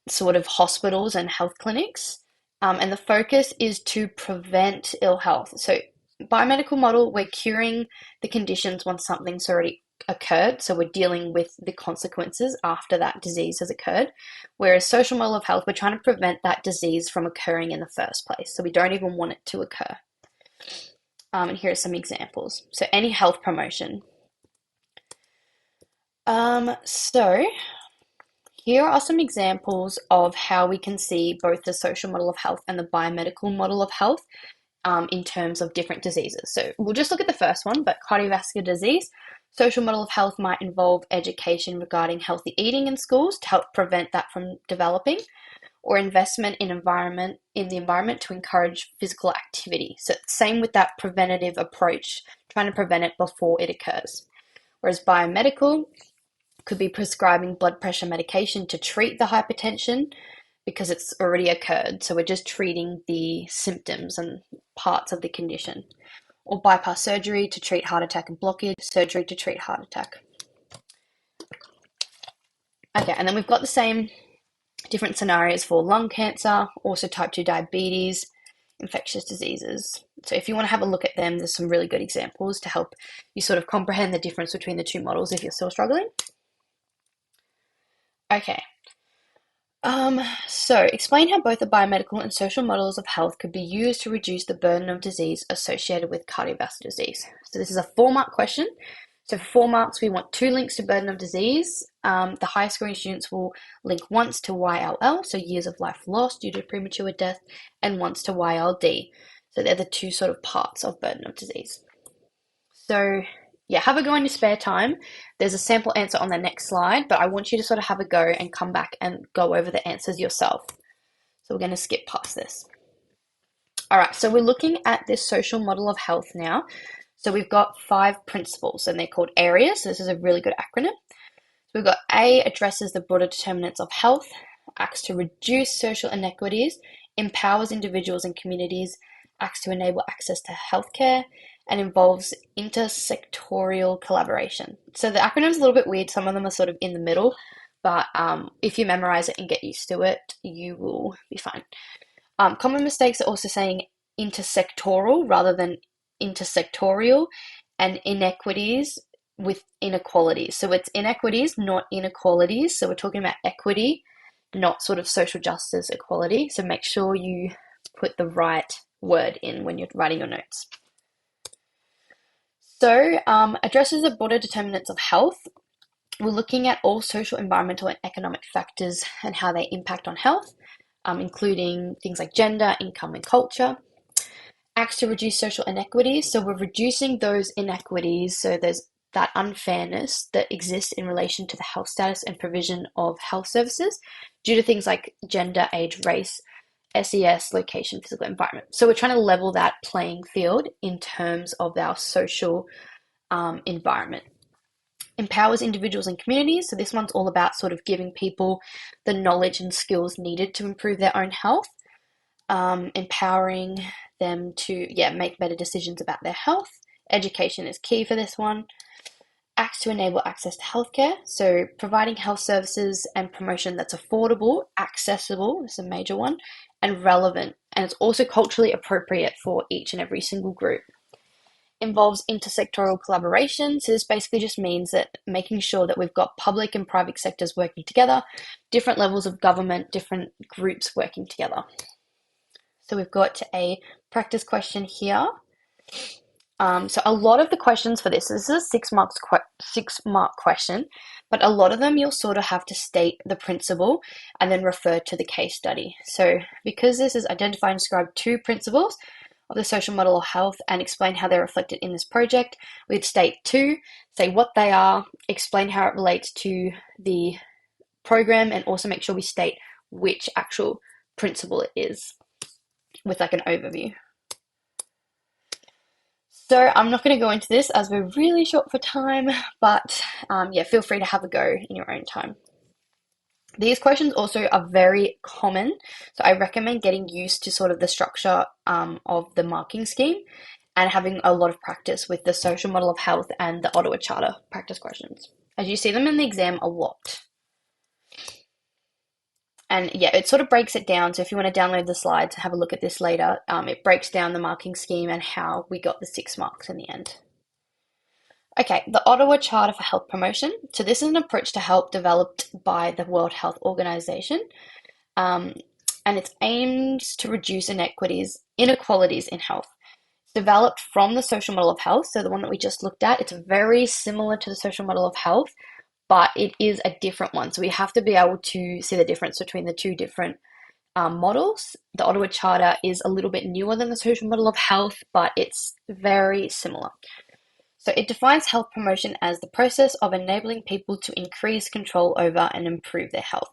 sort of hospitals and health clinics. And the focus is to prevent ill health. So biomedical model, we're curing the conditions once something's already occurred. So we're dealing with the consequences after that disease has occurred. Whereas social model of health, we're trying to prevent that disease from occurring in the first place. So we don't even want it to occur. And here are some examples. So any health promotion. So here are some examples of how we can see both the social model of health and the biomedical model of health in terms of different diseases. So we'll just look at the first one, but cardiovascular disease. Social model of health might involve education regarding healthy eating in schools to help prevent that from developing, or investment in the environment to encourage physical activity. So same with that preventative approach, trying to prevent it before it occurs. Whereas biomedical could be prescribing blood pressure medication to treat the hypertension because it's already occurred. So we're just treating the symptoms and parts of the condition. Or bypass surgery to treat heart attack and blockage, surgery to treat heart attack. Okay, and then we've got the same different scenarios for lung cancer, also type 2 diabetes, infectious diseases. So if you want to have a look at them, there's some really good examples to help you sort of comprehend the difference between the two models if you're still struggling. Okay. So explain how both the biomedical and social models of health could be used to reduce the burden of disease associated with cardiovascular disease. So this is a 4-mark question. So for 4 marks, we want 2 links to burden of disease. The high scoring students will link once to YLL, so years of life lost due to premature death, and once to YLD. So they're the 2 sort of parts of burden of disease. So yeah, have a go in your spare time. There's a sample answer on the next slide, but I want you to sort of have a go and come back and go over the answers yourself. So we're going to skip past this. All right, so we're looking at this social model of health now. So we've got 5 principles, and they're called areas. So this is a really good acronym. So we've got A, addresses the broader determinants of health, acts to reduce social inequities, empowers individuals and communities, acts to enable access to healthcare, and involves intersectorial collaboration. So the acronym's a little bit weird. Some of them are sort of in the middle, but if you memorize it and get used to it, you will be fine. Common mistakes are also saying intersectoral rather than intersectorial, and inequities with inequalities. So it's inequities, not inequalities. So we're talking about equity, not sort of social justice equality. So make sure you put the right word in when you're writing your notes. So addresses the broader determinants of health. We're looking at all social, environmental, and economic factors and how they impact on health, including things like gender, income, and culture. Acts to reduce social inequities. So we're reducing those inequities. So there's that unfairness that exists in relation to the health status and provision of health services due to things like gender, age, race, SES, location, physical environment. So we're trying to level that playing field in terms of our social environment. Empowers individuals and communities. So this one's all about sort of giving people the knowledge and skills needed to improve their own health, empowering them to make better decisions about their health. Education is key for this one. Acts to enable access to healthcare. So providing health services and promotion that's affordable, accessible, this is a major one, and relevant. And it's also culturally appropriate for each and every single group. Involves intersectoral collaboration. So this basically just means that making sure that we've got public and private sectors working together, different levels of government, different groups working together. So we've got a practice question here. So a lot of the questions for this is a 6-mark question, but a lot of them you'll sort of have to state the principle and then refer to the case study. So because this is identify and describe 2 principles of the social model of health and explain how they're reflected in this project, we'd state 2, say what they are, explain how it relates to the program, and also make sure we state which actual principle it is with like an overview. So I'm not going to go into this as we're really short for time, but feel free to have a go in your own time. These questions also are very common, so I recommend getting used to sort of the structure of the marking scheme and having a lot of practice with the social model of health and the Ottawa Charter practice questions, as you see them in the exam a lot. And it sort of breaks it down. So if you want to download the slides and have a look at this later, it breaks down the marking scheme and how we got the 6 marks in the end. Okay, the Ottawa Charter for Health Promotion. So this is an approach to health developed by the World Health Organization, and it aims to reduce inequalities in health. It's developed from the social model of health, so the one that we just looked at. It's very similar to the social model of health, but it is a different one. So we have to be able to see the difference between the 2 different models. The Ottawa Charter is a little bit newer than the social model of health, but it's very similar. So it defines health promotion as the process of enabling people to increase control over and improve their health.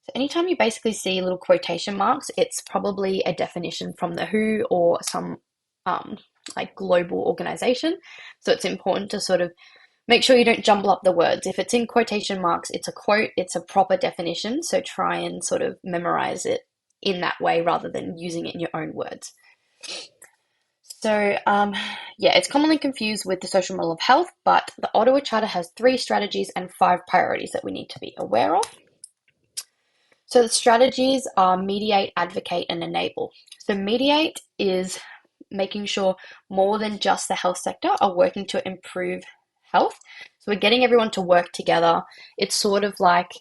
So anytime you basically see little quotation marks, it's probably a definition from the WHO or some like global organization. So it's important to sort of make sure you don't jumble up the words. If it's in quotation marks, it's a quote, it's a proper definition. So try and sort of memorize it in that way rather than using it in your own words. So yeah, it's commonly confused with the social model of health, but the Ottawa Charter has 3 strategies and 5 priorities that we need to be aware of. So the strategies are mediate, advocate, and enable. So mediate is making sure more than just the health sector are working to improve health. So we're getting everyone to work together. It's sort of like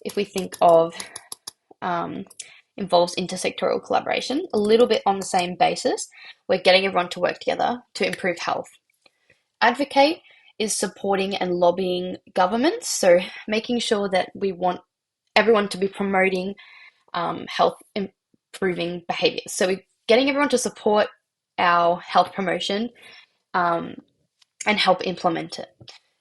if we think of involves intersectoral collaboration, a little bit on the same basis. We're getting everyone to work together to improve health. Advocate is supporting and lobbying governments, so making sure that we want everyone to be promoting health improving behaviors. So we're getting everyone to support our health promotion and help implement it.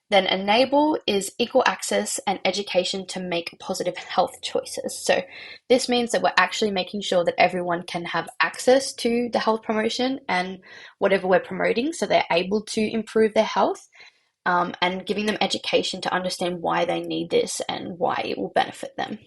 Then enable is equal access and education to make positive health choices. So this means that we're actually making sure that everyone can have access to the health promotion and whatever we're promoting, so they're able to improve their health, and giving them education to understand why they need this and why it will benefit them.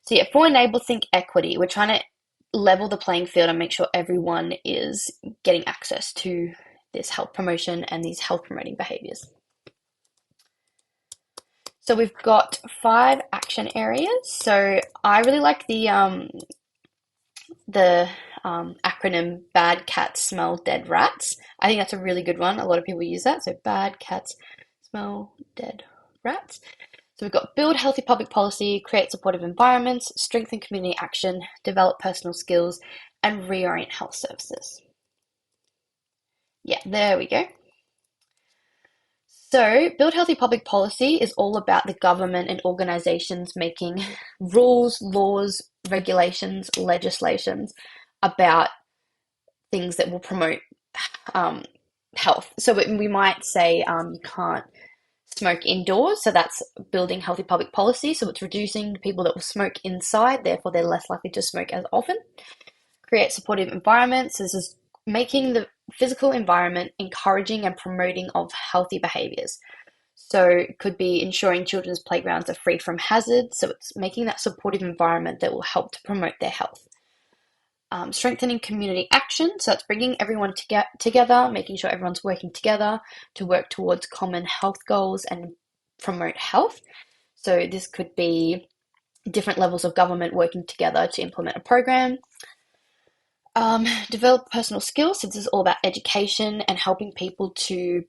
So yeah, for enable, think equity. We're trying to level the playing field and make sure everyone is getting access to this health promotion and these health promoting behaviors. So we've got 5 action areas. So I really like the acronym Bad Cats Smell Dead Rats. I think that's a really good one. A lot of people use that. So bad cats smell dead rats. So we've got build healthy public policy, create supportive environments, strengthen community action, develop personal skills, and reorient health services. Yeah, there we go. So build healthy public policy is all about the government and organizations making rules, laws, regulations, legislations about things that will promote health. So we might say you can't smoke indoors, so that's building healthy public policy. So it's reducing people that will smoke inside, therefore they're less likely to smoke as often. Create supportive environments. This is making the physical environment encouraging and promoting of healthy behaviors. So it could be ensuring children's playgrounds are free from hazards. So it's making that supportive environment that will help to promote their health. Strengthening community action. So that's bringing everyone together, making sure everyone's working together to work towards common health goals and promote health. So this could be different levels of government working together to implement a program. Develop personal skills. So this is all about education and helping people to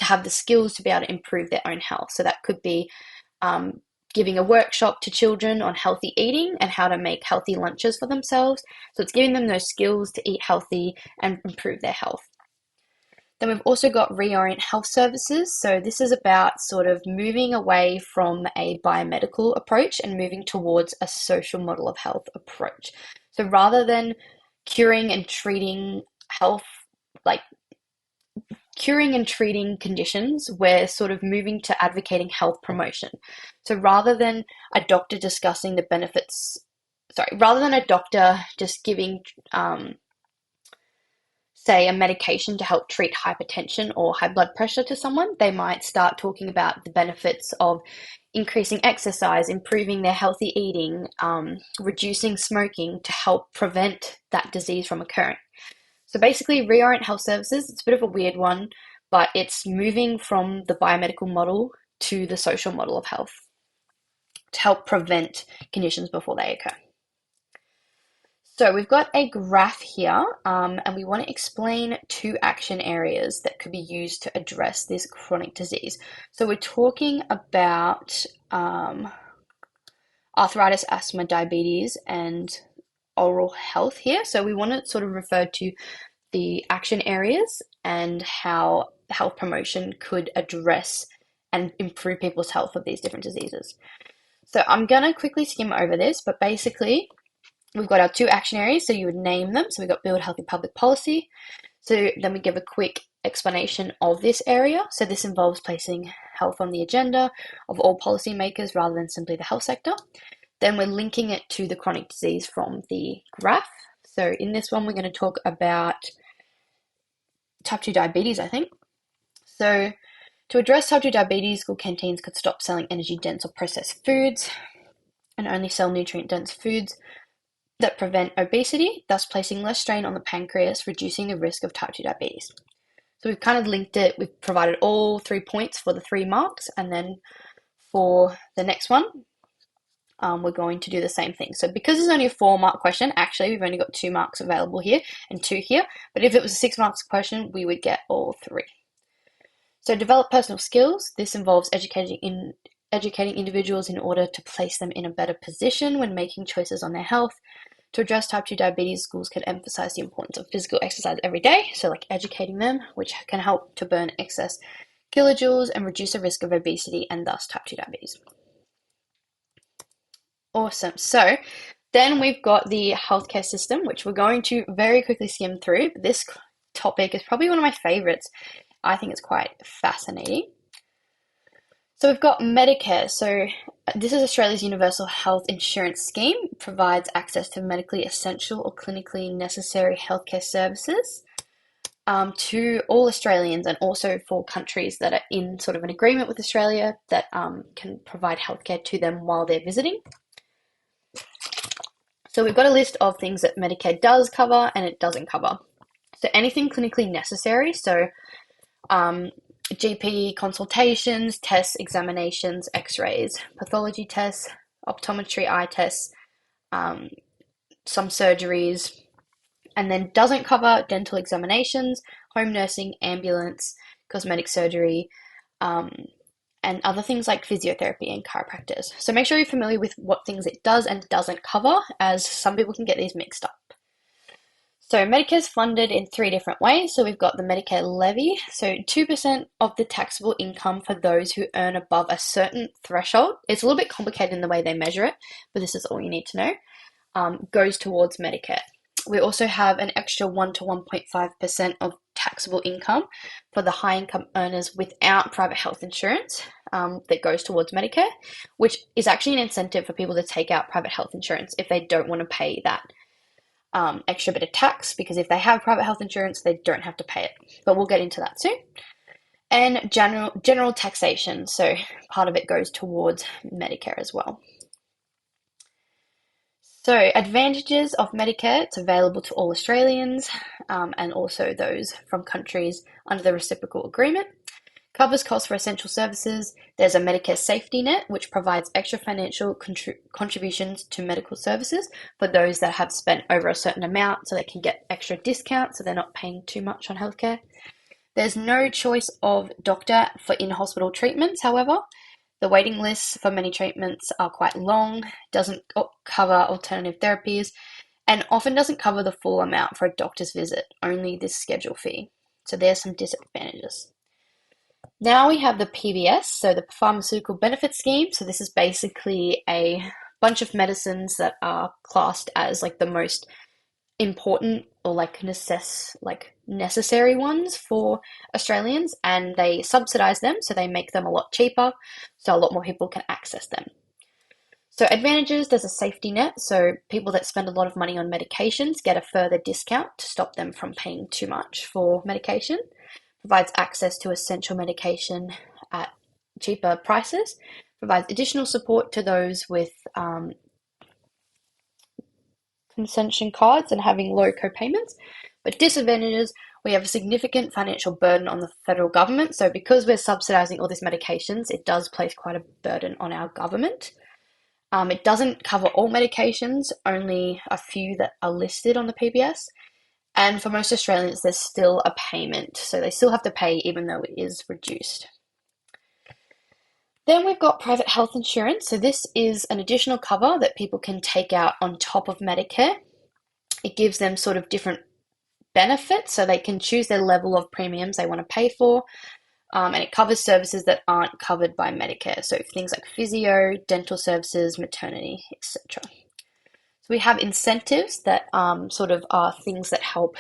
have the skills to be able to improve their own health. So that could be giving a workshop to children on healthy eating and how to make healthy lunches for themselves. So it's giving them those skills to eat healthy and improve their health. Then we've also got reorient health services. So this is about sort of moving away from a biomedical approach and moving towards a social model of health approach. So rather than curing and treating conditions, we're sort of moving to advocating health promotion. So rather than a doctor discussing the benefits, rather than a doctor just giving, say, a medication to help treat hypertension or high blood pressure to someone, they might start talking about the benefits of increasing exercise, improving their healthy eating, reducing smoking to help prevent that disease from occurring. So basically, reorient health services, it's a bit of a weird one, but it's moving from the biomedical model to the social model of health to help prevent conditions before they occur. So we've got a graph here, and we want to explain 2 action areas that could be used to address this chronic disease. So we're talking about arthritis, asthma, diabetes, and oral health here. So we want to sort of refer to the action areas and how health promotion could address and improve people's health of these different diseases. So I'm going to quickly skim over this, but basically we've got our 2 action areas, so you would name them. So we've got build healthy public policy. So then we give a quick explanation of this area. So this involves placing health on the agenda of all policymakers rather than simply the health sector. Then we're linking it to the chronic disease from the graph. So in this one, we're going to talk about type 2 diabetes, I think. So to address type 2 diabetes, school canteens could stop selling energy-dense or processed foods and only sell nutrient-dense foods. that prevent obesity, thus placing less strain on the pancreas, reducing the risk of type 2 diabetes. So we've kind of linked it, we've provided all 3 points for the 3 marks, and then for the next one, we're going to do the same thing. So because it's only a 4-mark question, actually we've only got 2 marks available here and 2 here, but if it was a 6 marks question, we would get all 3. So develop personal skills. This involves educating individuals in order to place them in a better position when making choices on their health. To address type 2 diabetes, schools can emphasize the importance of physical exercise every day, so like educating them, which can help to burn excess kilojoules and reduce the risk of obesity and thus type 2 diabetes. Awesome. So then we've got the healthcare system, which we're going to very quickly skim through. This topic is probably one of my favorites. I think it's quite fascinating. So we've got Medicare. So this is Australia's universal health insurance scheme. It provides access to medically essential or clinically necessary healthcare services to all Australians, and also for countries that are in sort of an agreement with Australia that can provide healthcare to them while they're visiting. So we've got a list of things that Medicare does cover and it doesn't cover. So anything clinically necessary, so GP consultations, tests, examinations, x-rays, pathology tests, optometry eye tests, some surgeries, and then doesn't cover dental examinations, home nursing, ambulance, cosmetic surgery, and other things like physiotherapy and chiropractors. So make sure you're familiar with what things it does and doesn't cover, as some people can get these mixed up. So Medicare is funded in 3 different ways. So we've got the Medicare levy, so 2% of the taxable income for those who earn above a certain threshold. It's a little bit complicated in the way they measure it, but this is all you need to know, goes towards Medicare. We also have an extra 1 to 1.5% of taxable income for the high income earners without private health insurance that goes towards Medicare, which is actually an incentive for people to take out private health insurance if they don't want to pay that extra bit of tax, because if they have private health insurance, they don't have to pay it. But we'll get into that soon. And general taxation, so part of it goes towards Medicare as well. So advantages of Medicare: it's available to all Australians and also those from countries under the reciprocal agreement. Covers costs for essential services. There's a Medicare safety net, which provides extra financial contributions to medical services for those that have spent over a certain amount, so they can get extra discounts, so they're not paying too much on healthcare. There's no choice of doctor for in-hospital treatments, however. The waiting lists for many treatments are quite long, doesn't cover alternative therapies, and often doesn't cover the full amount for a doctor's visit, only this schedule fee. So there's some disadvantages. Now we have the PBS, so the Pharmaceutical Benefit Scheme. So this is basically a bunch of medicines that are classed as like the most important or like necessary ones for Australians, and they subsidize them, so they make them a lot cheaper, so a lot more people can access them. So advantages: there's a safety net, so people that spend a lot of money on medications get a further discount to stop them from paying too much for medication. Provides access to essential medication at cheaper prices, provides additional support to those with concession cards and having low co-payments. But disadvantages: we have a significant financial burden on the federal government. So because we're subsidizing all these medications, it does place quite a burden on our government. It doesn't cover all medications, only a few that are listed on the PBS. And for most Australians, there's still a payment. So they still have to pay even though it is reduced. Then we've got private health insurance. So this is an additional cover that people can take out on top of Medicare. It gives them sort of different benefits, so they can choose their level of premiums they want to pay for. And it covers services that aren't covered by Medicare. So things like physio, dental services, maternity, etc. So we have incentives that sort of are things that help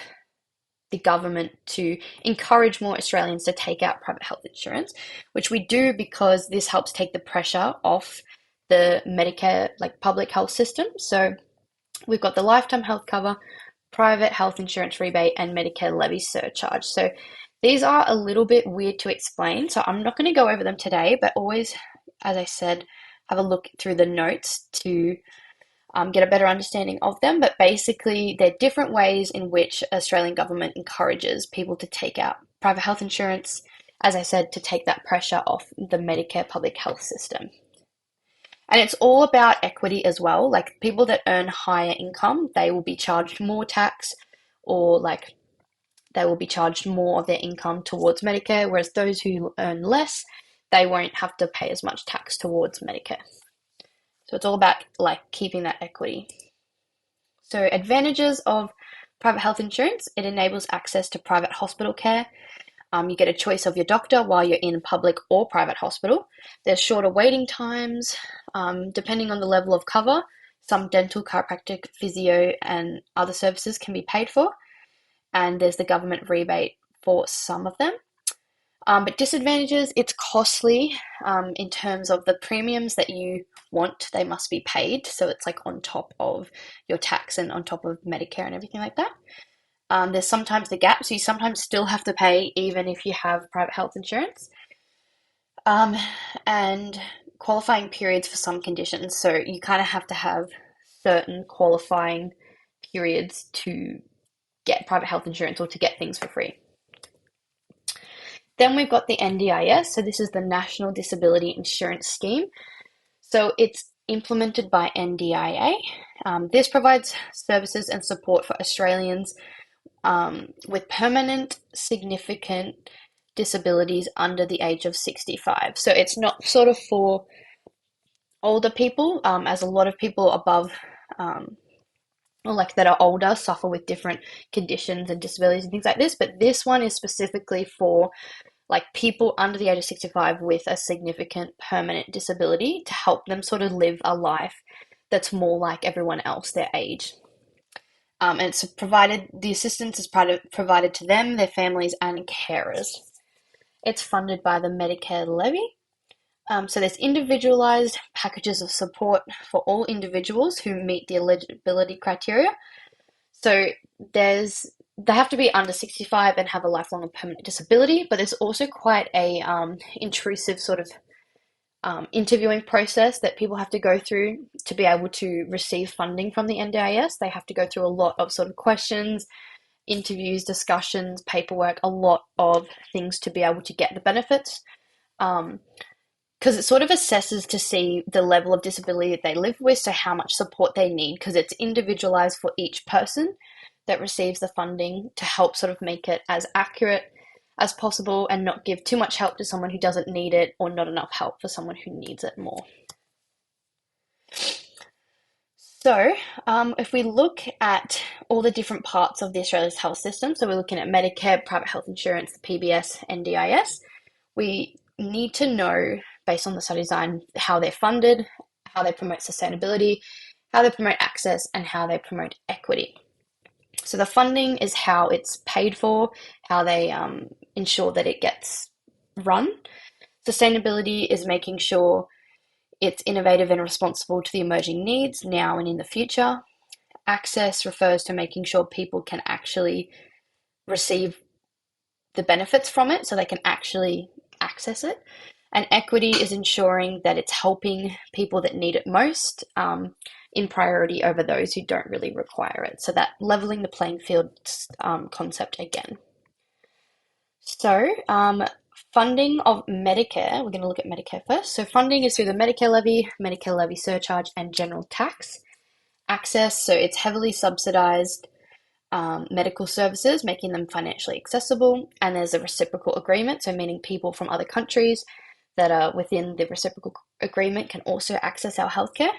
the government to encourage more Australians to take out private health insurance, which we do because this helps take the pressure off the Medicare, like public health system. So we've got the lifetime health cover, private health insurance rebate, and Medicare levy surcharge. So these are a little bit weird to explain, so I'm not going to go over them today, but always, as I said, have a look through the notes to get a better understanding of them. But basically, there are different ways in which Australian government encourages people to take out private health insurance, as I said, to take that pressure off the Medicare public health system. And it's all about equity as well. Like people that earn higher income, they will be charged more tax, or like they will be charged more of their income towards Medicare, whereas those who earn less, they won't have to pay as much tax towards Medicare. So it's all about like keeping that equity. So advantages of private health insurance: it enables access to private hospital care. You get a choice of your doctor while you're in public or private hospital. There's shorter waiting times, depending on the level of cover. Some dental, chiropractic, physio, and other services can be paid for, and there's the government rebate for some of them. But disadvantages: it's costly in terms of the premiums that you want, they must be paid. So it's like on top of your tax and on top of Medicare and everything like that. There's sometimes the gap, so you sometimes still have to pay even if you have private health insurance. And qualifying periods for some conditions. So you kind of have to have certain qualifying periods to get private health insurance or to get things for free. Then we've got the NDIS. So this is the National Disability Insurance Scheme. So it's implemented by NDIA. This provides services and support for Australians with permanent significant disabilities under the age of 65. So it's not sort of for older people, as a lot of people above or like that are older suffer with different conditions and disabilities and things like this. But this one is specifically for like people under the age of 65 with a significant permanent disability, to help them sort of live a life that's more like everyone else their age. And it's provided, the assistance is provided to them, their families, and carers. It's funded by the Medicare levy. So there's individualized packages of support for all individuals who meet the eligibility criteria. So they have to be under 65 and have a lifelong and permanent disability, but there's also quite a intrusive sort of interviewing process that people have to go through to be able to receive funding from the NDIS. They have to go through a lot of sort of questions, interviews, discussions, paperwork, a lot of things to be able to get the benefits. Because it sort of assesses to see the level of disability that they live with, so how much support they need, because it's individualized for each person that receives the funding, to help sort of make it as accurate as possible and not give too much help to someone who doesn't need it, or not enough help for someone who needs it more. So if we look at all the different parts of the Australia's health system, so we're looking at Medicare, private health insurance, the PBS, NDIS, we need to know, based on the study design, how they're funded, how they promote sustainability, how they promote access, and how they promote equity. So the funding is how it's paid for, how they ensure that it gets run. Sustainability is making sure it's innovative and responsible to the emerging needs now and in the future. Access refers to making sure people can actually receive the benefits from it, so they can actually access it. And equity is ensuring that it's helping people that need it most, in priority over those who don't really require it. So that leveling the playing field concept again. So funding of Medicare, we're going to look at Medicare first. So funding is through the Medicare levy surcharge, and general tax. Access, so it's heavily subsidized medical services, making them financially accessible. And there's a reciprocal agreement, so meaning people from other countries that are within the reciprocal agreement can also access our healthcare.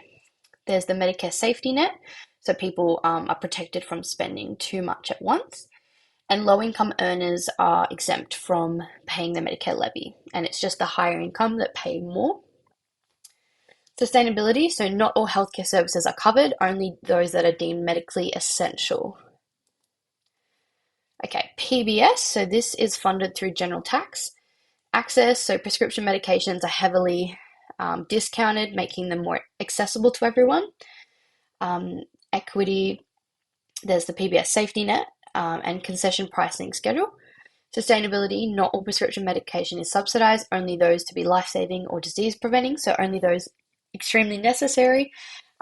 There's the Medicare safety net, so people are protected from spending too much at once. And low-income earners are exempt from paying the Medicare levy, and it's just the higher income that pay more. Sustainability, so not all healthcare services are covered, only those that are deemed medically essential. Okay, PBS, so this is funded through general tax. Access, so prescription medications are heavily discounted, making them more accessible to everyone. Equity, there's the PBS safety net and concession pricing schedule. Sustainability, not all prescription medication is subsidized, only those to be life-saving or disease-preventing, so only those extremely necessary.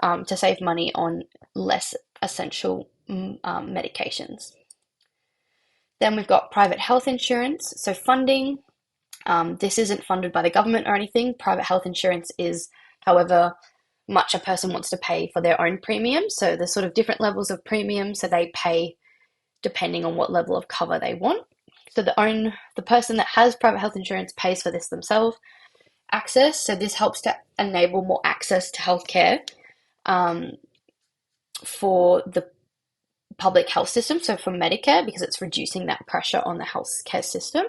to save money on less essential medications. Then we've got private health insurance. So funding, this isn't funded by the government or anything. Private health insurance is however much a person wants to pay for their own premium. So there's sort of different levels of premium, so they pay depending on what level of cover they want. So the person that has private health insurance pays for this themselves. Access, so this helps to enable more access to healthcare for the public health system, so for Medicare, because it's reducing that pressure on the healthcare system.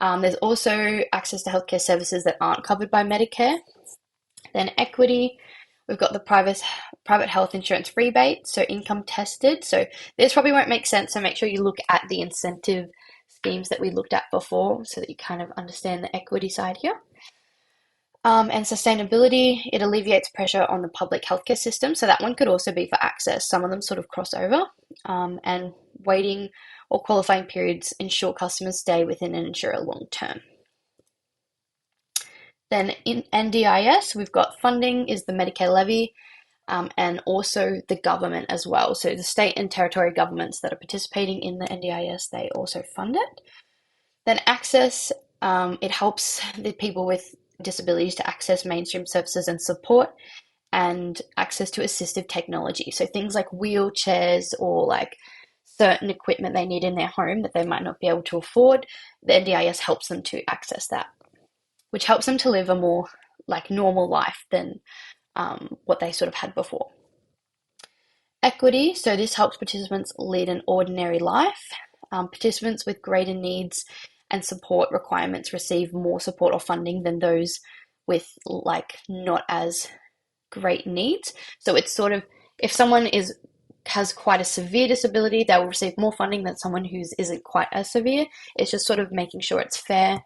There's also access to healthcare services that aren't covered by Medicare. Then equity, we've got the private health insurance rebate, so income tested. So this probably won't make sense, so make sure you look at the incentive schemes that we looked at before so that you kind of understand the equity side here. And sustainability, it alleviates pressure on the public healthcare system. So that one could also be for access. Some of them sort of cross over. And waiting or qualifying periods ensure customers stay within an insurer long term. Then in NDIS, we've got funding is the Medicare levy, and also the government as well. So the state and territory governments that are participating in the NDIS, they also fund it. Then access, it helps the people with disabilities to access mainstream services and support, and access to assistive technology. So things like wheelchairs or like certain equipment they need in their home that they might not be able to afford, the NDIS helps them to access that, which helps them to live a more like normal life than what they sort of had before. Equity, so this helps participants lead an ordinary life. Participants with greater needs and support requirements receive more support or funding than those with like not as great needs. So it's sort of, if someone has quite a severe disability, they will receive more funding than someone who isn't quite as severe. It's just sort of making sure it's fair,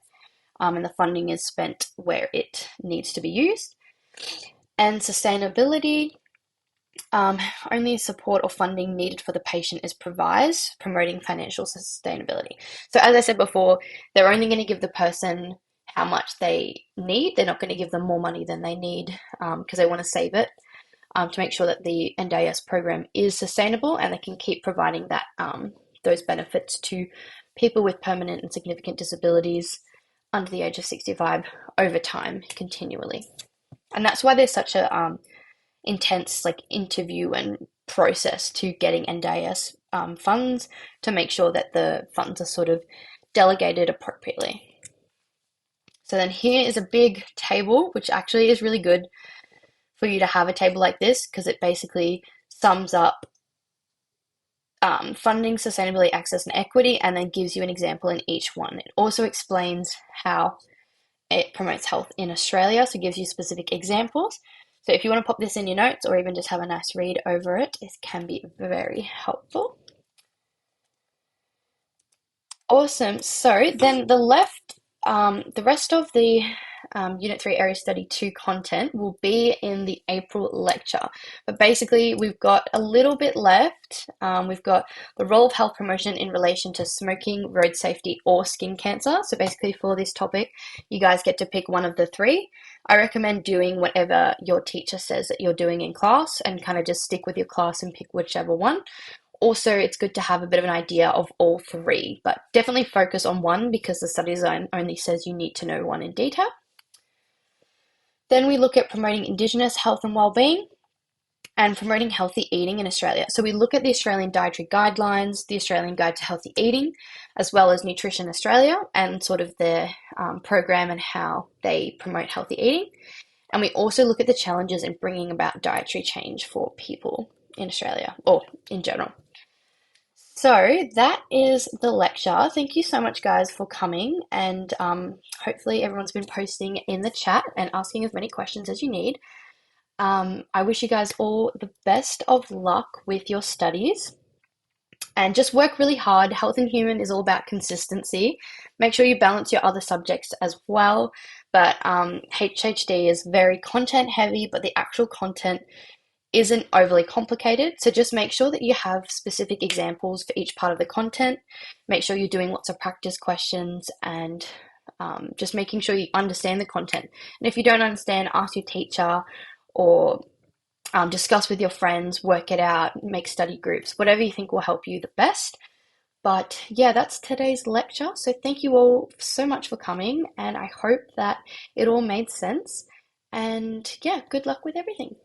and the funding is spent where it needs to be used. And sustainability, only support or funding needed for the patient is provided, promoting financial sustainability. So as I said before, they're only going to give the person how much they need. They're not going to give them more money than they need, because they want to save it, to make sure that the NDIS program is sustainable and they can keep providing that those benefits to people with permanent and significant disabilities under the age of 65 over time continually. And that's why there's such a intense like interview and process to getting NDIS funds, to make sure that the funds are sort of delegated appropriately. So then here is a big table, which actually is really good for you to have a table like this, because it basically sums up funding, sustainability, access, and equity, and then gives you an example in each one. It also explains how it promotes health in Australia, so it gives you specific examples. So if you want to pop this in your notes or even just have a nice read over it, it can be very helpful. Awesome. So then the rest of the Unit 3 Area Study 2 content will be in the April lecture. But basically, we've got a little bit left. We've got the role of health promotion in relation to smoking, road safety, or skin cancer. So basically, for this topic, you guys get to pick one of the three. I recommend doing whatever your teacher says that you're doing in class, and kind of just stick with your class and pick whichever one. Also, it's good to have a bit of an idea of all three, but definitely focus on one, because the study design only says you need to know one in detail. Then we look at promoting Indigenous health and wellbeing, and promoting healthy eating in Australia. So we look at the Australian Dietary Guidelines, the Australian Guide to Healthy Eating, as well as Nutrition Australia, and sort of their program and how they promote healthy eating. And we also look at the challenges in bringing about dietary change for people in Australia, or in general. So that is the lecture. Thank you so much, guys, for coming, and hopefully everyone's been posting in the chat and asking as many questions as you need. I wish you guys all the best of luck with your studies, and just work really hard. Health and Human is all about consistency. Make sure you balance your other subjects as well, but HHD is very content heavy, but the actual content isn't overly complicated. So just make sure that you have specific examples for each part of the content. Make sure you're doing lots of practice questions, and just making sure you understand the content. And if you don't understand, ask your teacher, or discuss with your friends, work it out, make study groups, whatever you think will help you the best. But yeah, that's today's lecture. So thank you all so much for coming, and I hope that it all made sense. And yeah, good luck with everything.